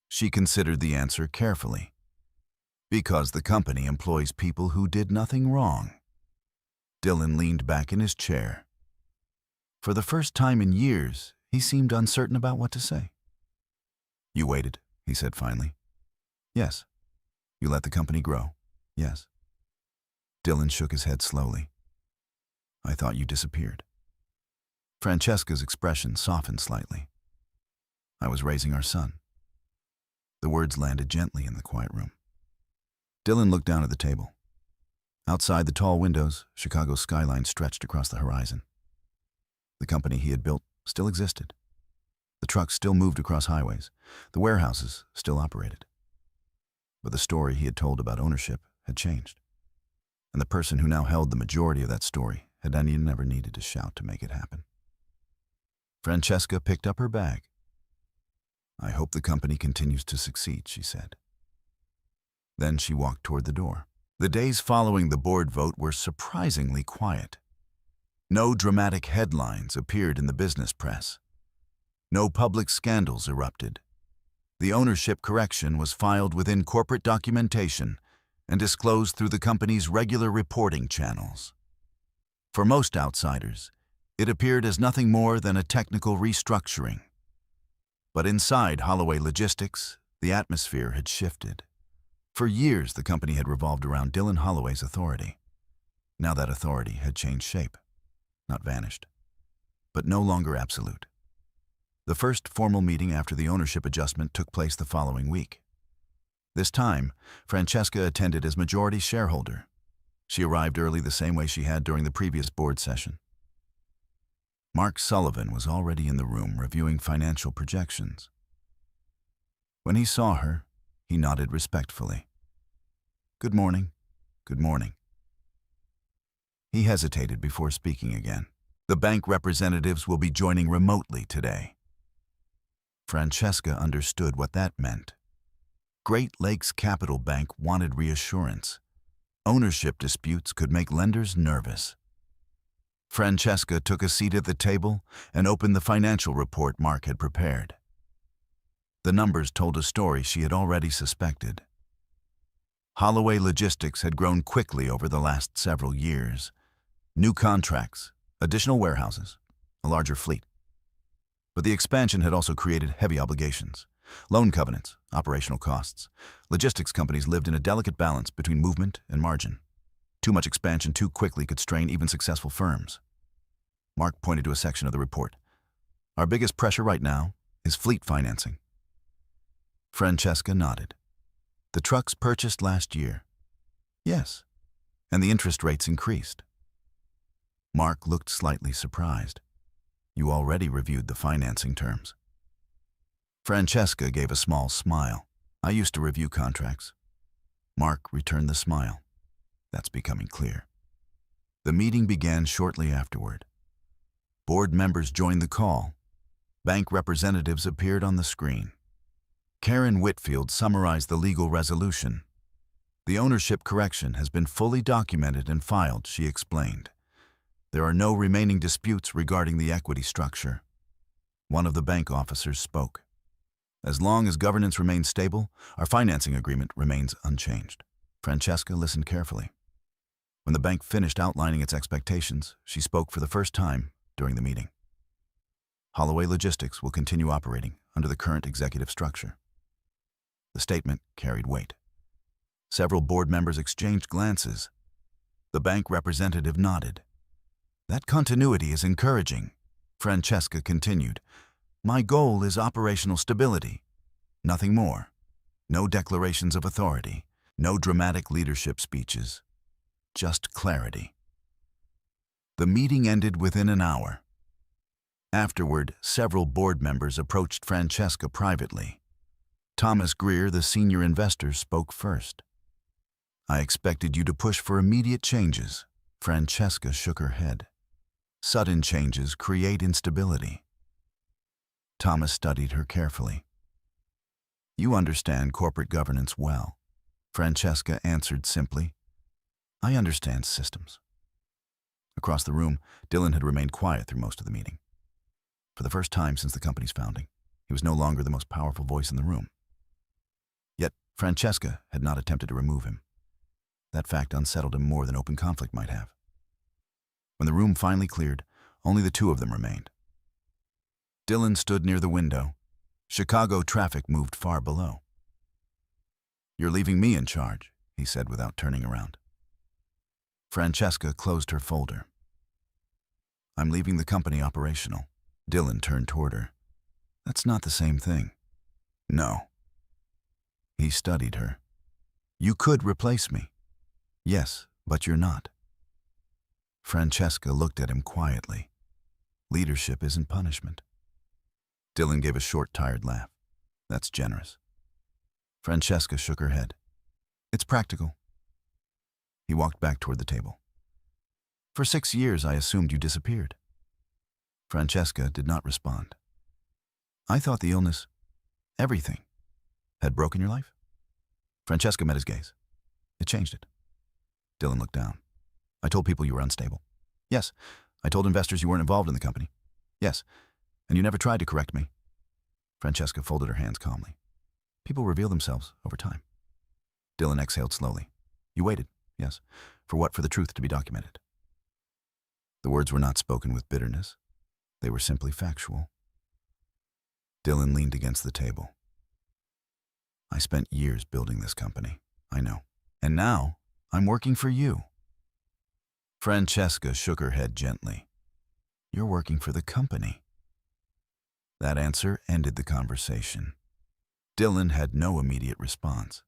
She considered the answer carefully. "Because the company employs people who did nothing wrong." Dylan leaned back in his chair. For the first time in years, he seemed uncertain about what to say. "You waited," he said finally. "Yes." "You let the company grow?" "Yes." Dylan shook his head slowly. "I thought you disappeared." Francesca's expression softened slightly. "I was raising our son." The words landed gently in the quiet room. Dylan looked down at the table. Outside the tall windows, Chicago's skyline stretched across the horizon. The company he had built still existed. The trucks still moved across highways. The warehouses still operated. But the story he had told about ownership had changed. And the person who now held the majority of that story had never needed to shout to make it happen. Francesca picked up her bag. "I hope the company continues to succeed," she said. Then she walked toward the door. The days following the board vote were surprisingly quiet. No dramatic headlines appeared in the business press. No public scandals erupted. The ownership correction was filed within corporate documentation and disclosed through the company's regular reporting channels. For most outsiders, it appeared as nothing more than a technical restructuring. But inside Holloway Logistics, the atmosphere had shifted. For years, the company had revolved around Dylan Holloway's authority. Now that authority had changed shape, not vanished, but no longer absolute. The first formal meeting after the ownership adjustment took place the following week. This time, Francesca attended as majority shareholder. She arrived early the same way she had during the previous board session. Mark Sullivan was already in the room reviewing financial projections. When he saw her, he nodded respectfully. "Good morning. Good morning." He hesitated before speaking again. "The bank representatives will be joining remotely today." Francesca understood what that meant. Great Lakes Capital Bank wanted reassurance. Ownership disputes could make lenders nervous. Francesca took a seat at the table and opened the financial report Mark had prepared. The numbers told a story she had already suspected. Holloway Logistics had grown quickly over the last several years. New contracts, additional warehouses, a larger fleet. But the expansion had also created heavy obligations. loan covenants, operational costs. Logistics companies lived in a delicate balance between movement and margin. Too much expansion too quickly could strain even successful firms. Mark pointed to a section of the report. Our biggest pressure right now is fleet financing. Francesca nodded. The trucks purchased last year. Yes, and the interest rates increased. Mark looked slightly surprised. You already reviewed the financing terms. Francesca gave a small smile. I used to review contracts. Mark returned the smile. That's becoming clear. The meeting began shortly afterward. Board members joined the call. Bank representatives appeared on the screen. Karen Whitfield summarized the legal resolution. The ownership correction has been fully documented and filed, she explained. There are no remaining disputes regarding the equity structure. One of the bank officers spoke. As long as governance remains stable, our financing agreement remains unchanged. Francesca listened carefully. When the bank finished outlining its expectations, she spoke for the first time during the meeting. Holloway Logistics will continue operating under the current executive structure. The statement carried weight. Several board members exchanged glances. The bank representative nodded. That continuity is encouraging, Francesca continued. My goal is operational stability. Nothing more. No declarations of authority. No dramatic leadership speeches. Just clarity. The meeting ended within an hour. Afterward, several board members approached Francesca privately. Thomas Greer, the senior investor, spoke first. I expected you to push for immediate changes. Francesca shook her head. Sudden changes create instability. Thomas studied her carefully. You understand corporate governance well. Francesca answered simply. I understand systems. Across the room, Dylan had remained quiet through most of the meeting. For the first time since the company's founding, he was no longer the most powerful voice in the room. Yet, Francesca had not attempted to remove him. That fact unsettled him more than open conflict might have. When the room finally cleared, only the two of them remained. Dylan stood near the window. Chicago traffic moved far below. You're leaving me in charge, he said without turning around. Francesca closed her folder. I'm leaving the company operational. Dylan turned toward her. That's not the same thing. No. He studied her. You could replace me. Yes, but you're not. Francesca looked at him quietly. Leadership isn't punishment. Dylan gave a short, tired laugh. That's generous. Francesca shook her head. It's practical. He walked back toward the table. For 6 years, I assumed you disappeared. Francesca did not respond. I thought the illness, everything, had broken your life. Francesca met his gaze. It changed it. Dylan looked down. I told people you were unstable. Yes. I told investors you weren't involved in the company. Yes. And you never tried to correct me. Francesca folded her hands calmly. People reveal themselves over time. Dylan exhaled slowly. You waited, yes. For what? For the truth to be documented. The words were not spoken with bitterness. They were simply factual. Dylan leaned against the table. I spent years building this company. I know. And now, I'm working for you. Francesca shook her head gently. You're working for the company. That answer ended the conversation. Dylan had no immediate response.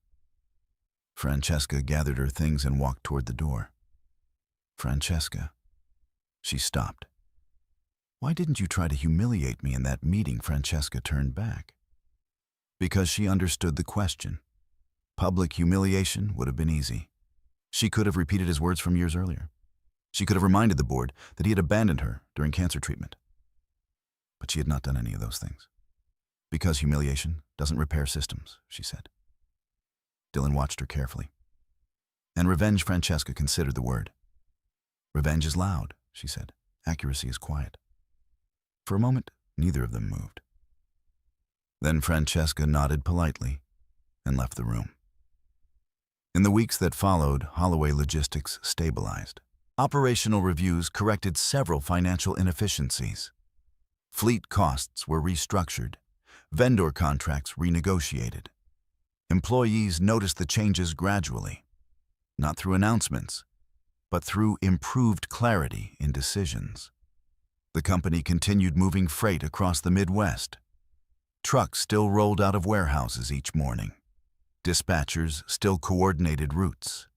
Francesca gathered her things and walked toward the door. Francesca. She stopped. Why didn't you try to humiliate me in that meeting? Francesca turned back. Because she understood the question. Public humiliation would have been easy. She could have repeated his words from years earlier. She could have reminded the board that he had abandoned her during cancer treatment. But she had not done any of those things. Because humiliation doesn't repair systems, she said. Dylan watched her carefully. And revenge, Francesca considered the word. Revenge is loud, she said. Accuracy is quiet. For a moment, neither of them moved. Then Francesca nodded politely and left the room. In the weeks that followed, Holloway Logistics stabilized. Operational reviews corrected several financial inefficiencies. Fleet costs were restructured. Vendor contracts renegotiated. Employees noticed the changes gradually, not through announcements, but through improved clarity in decisions. The company continued moving freight across the Midwest. Trucks still rolled out of warehouses each morning. Dispatchers still coordinated routes.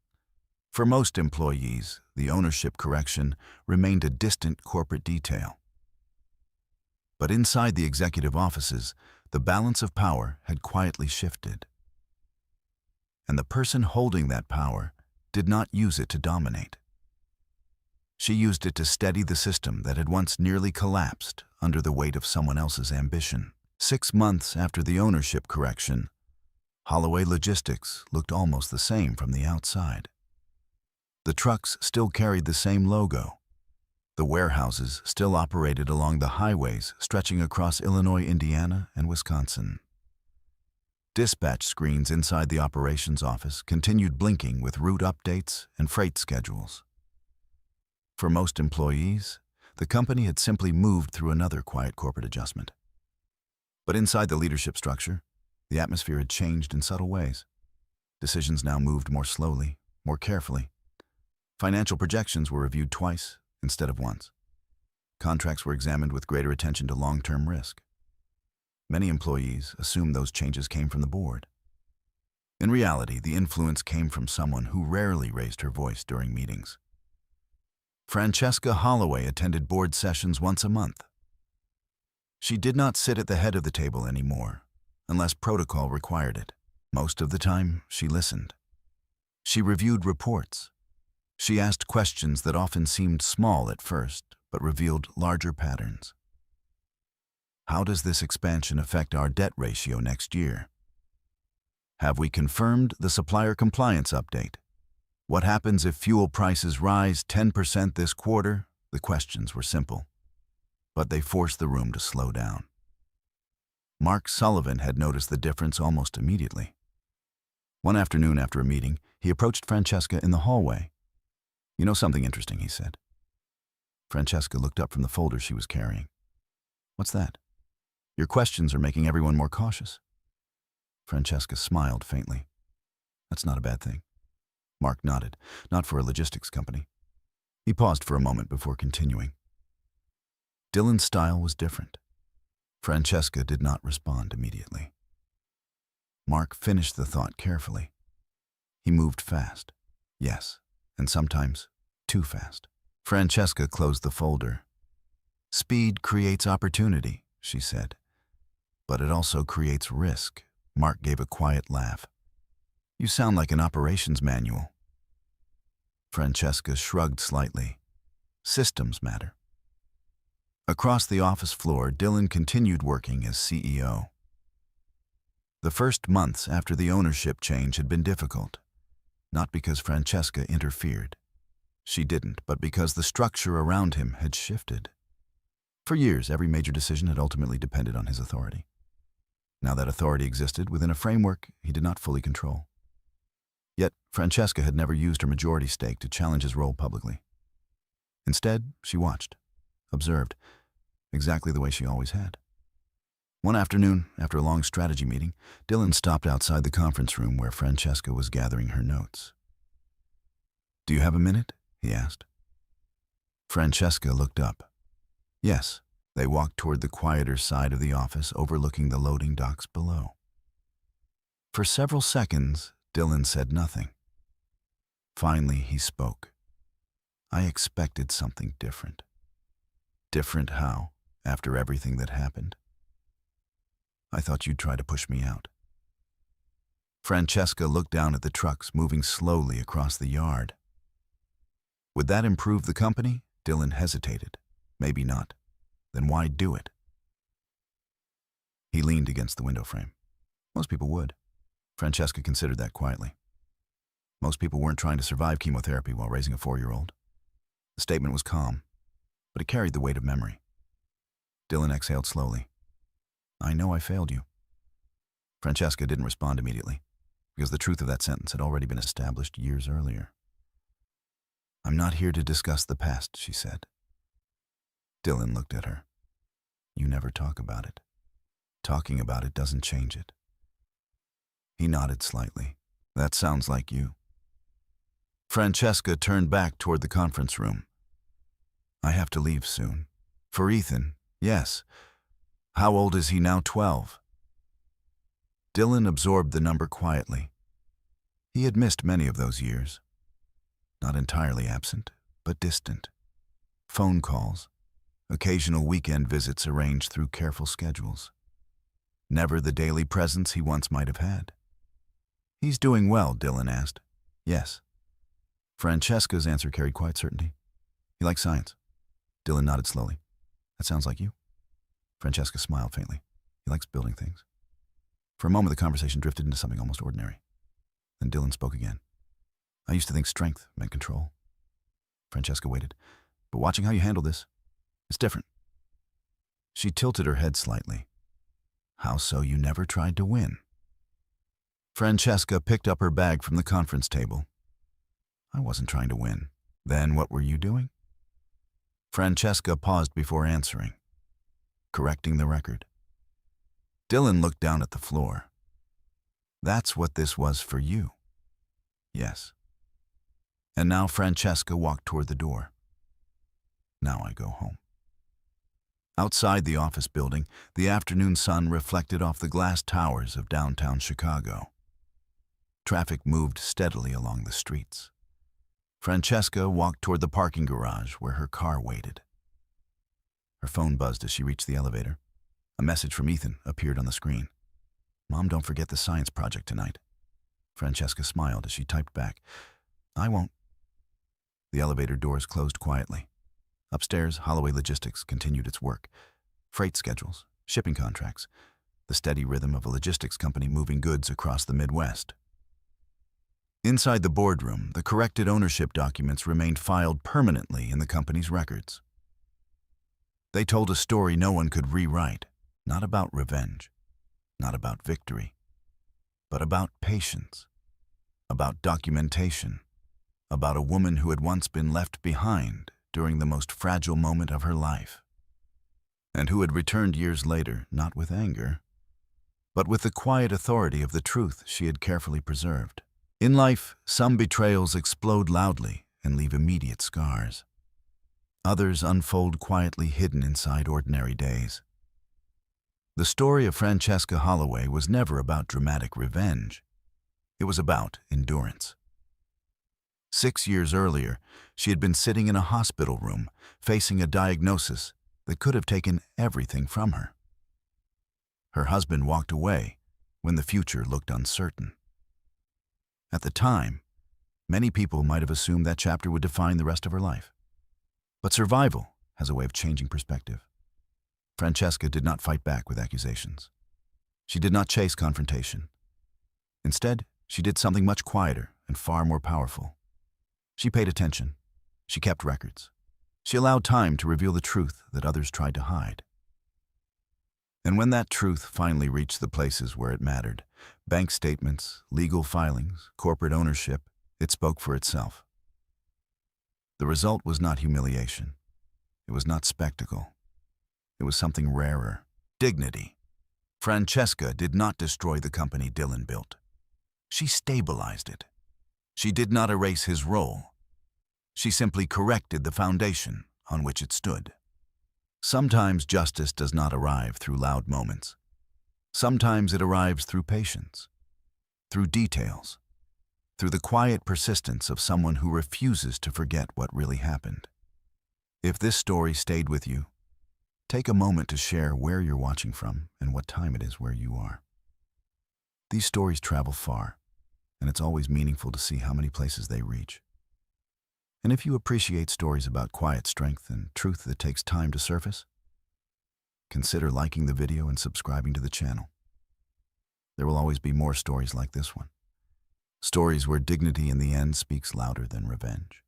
For most employees, the ownership correction remained a distant corporate detail. But inside the executive offices, the balance of power had quietly shifted. And the person holding that power did not use it to dominate. She used it to steady the system that had once nearly collapsed under the weight of someone else's ambition. 6 months after the ownership correction, Holloway Logistics looked almost the same from the outside. The trucks still carried the same logo. The warehouses still operated along the highways stretching across Illinois, Indiana, and Wisconsin. Dispatch screens inside the operations office continued blinking with route updates and freight schedules. For most employees, the company had simply moved through another quiet corporate adjustment. But inside the leadership structure, the atmosphere had changed in subtle ways. Decisions now moved more slowly, more carefully. Financial projections were reviewed twice instead of once. Contracts were examined with greater attention to long-term risk. Many employees assumed those changes came from the board. In reality, the influence came from someone who rarely raised her voice during meetings. Francesca Holloway attended board sessions once a month. She did not sit at the head of the table anymore, unless protocol required it. Most of the time, she listened. She reviewed reports. She asked questions that often seemed small at first, but revealed larger patterns. How does this expansion affect our debt ratio next year? Have we confirmed the supplier compliance update? What happens if fuel prices rise 10% this quarter? The questions were simple, but they forced the room to slow down. Mark Sullivan had noticed the difference almost immediately. One afternoon after a meeting, he approached Francesca in the hallway. "You know something interesting," he said. Francesca looked up from the folder she was carrying. "What's that?" "Your questions are making everyone more cautious." Francesca smiled faintly. "That's not a bad thing." Mark nodded. "Not for a logistics company." He paused for a moment before continuing. Dylan's style was different. Francesca did not respond immediately. Mark finished the thought carefully. He moved fast. Yes, and sometimes too fast. Francesca closed the folder. "Speed creates opportunity," she said. "But it also creates risk." Mark gave a quiet laugh. "You sound like an operations manual." Francesca shrugged slightly. Systems matter. Across the office floor, Dylan continued working as CEO. The first months after the ownership change had been difficult, not because Francesca interfered. She didn't, but because the structure around him had shifted. For years, every major decision had ultimately depended on his authority. Now that authority existed within a framework he did not fully control. Yet, Francesca had never used her majority stake to challenge his role publicly. Instead, she watched, observed, exactly the way she always had. One afternoon, after a long strategy meeting, Dylan stopped outside the conference room where Francesca was gathering her notes. "Do you have a minute?" he asked. Francesca looked up. Yes. They walked toward the quieter side of the office, overlooking the loading docks below. For several seconds, Dylan said nothing. Finally, he spoke. "I expected something different." "Different how, after everything that happened?" "I thought you'd try to push me out." Francesca looked down at the trucks moving slowly across the yard. Would that improve the company? Dylan hesitated. Maybe not. Then why do it? He leaned against the window frame. Most people would. Francesca considered that quietly. Most people weren't trying to survive chemotherapy while raising a 4-year-old. The statement was calm, but it carried the weight of memory. Dylan exhaled slowly. "I know I failed you." Francesca didn't respond immediately, because the truth of that sentence had already been established years earlier. "I'm not here to discuss the past," she said. Dylan looked at her. "You never talk about it." Talking about it doesn't change it. He nodded slightly. That sounds like you. Francesca turned back toward the conference room. I have to leave soon. For Ethan, yes. How old is he now? 12. Dylan absorbed the number quietly. He had missed many of those years. Not entirely absent, but distant. Phone calls, occasional weekend visits arranged through careful schedules. Never the daily presence he once might have had. He's doing well, Dylan asked. Yes. Francesca's answer carried quiet certainty. He likes science. Dylan nodded slowly. That sounds like you. Francesca smiled faintly. He likes building things. For a moment, the conversation drifted into something almost ordinary. Then Dylan spoke again. I used to think strength meant control. Francesca waited. But watching how you handle this, it's different. She tilted her head slightly. How so? You never tried to win. Francesca picked up her bag from the conference table. I wasn't trying to win. Then what were you doing? Francesca paused before answering. Correcting the record. Dylan looked down at the floor. That's what this was for you. Yes. And now Francesca walked toward the door. Now I go home. Outside the office building, the afternoon sun reflected off the glass towers of downtown Chicago. Traffic moved steadily along the streets. Francesca walked toward the parking garage where her car waited. Her phone buzzed as she reached the elevator. A message from Ethan appeared on the screen. Mom, don't forget the science project tonight. Francesca smiled as she typed back, I won't. The elevator doors closed quietly. Upstairs, Holloway Logistics continued its work. Freight schedules, shipping contracts, the steady rhythm of a logistics company moving goods across the Midwest. Inside the boardroom, the corrected ownership documents remained filed permanently in the company's records. They told a story no one could rewrite, not about revenge, not about victory, but about patience, about documentation, about a woman who had once been left behind during the most fragile moment of her life, and who had returned years later not with anger, but with the quiet authority of the truth she had carefully preserved. In life, some betrayals explode loudly and leave immediate scars. Others unfold quietly hidden inside ordinary days. The story of Francesca Holloway was never about dramatic revenge. It was about endurance. 6 years earlier, she had been sitting in a hospital room, facing a diagnosis that could have taken everything from her. Her husband walked away when the future looked uncertain. At the time, many people might have assumed that chapter would define the rest of her life. But survival has a way of changing perspective. Francesca did not fight back with accusations. She did not chase confrontation. Instead, she did something much quieter and far more powerful. She paid attention. She kept records. She allowed time to reveal the truth that others tried to hide. And when that truth finally reached the places where it mattered, bank statements, legal filings, corporate ownership, it spoke for itself. The result was not humiliation. It was not spectacle. It was something rarer. Dignity. Francesca did not destroy the company Dylan built. She stabilized it. She did not erase his role. She simply corrected the foundation on which it stood. Sometimes justice does not arrive through loud moments. Sometimes it arrives through patience, through details, through the quiet persistence of someone who refuses to forget what really happened. If this story stayed with you, take a moment to share where you're watching from and what time it is where you are. These stories travel far, and it's always meaningful to see how many places they reach. And if you appreciate stories about quiet strength and truth that takes time to surface, consider liking the video and subscribing to the channel. There will always be more stories like this one. Stories where dignity in the end speaks louder than revenge.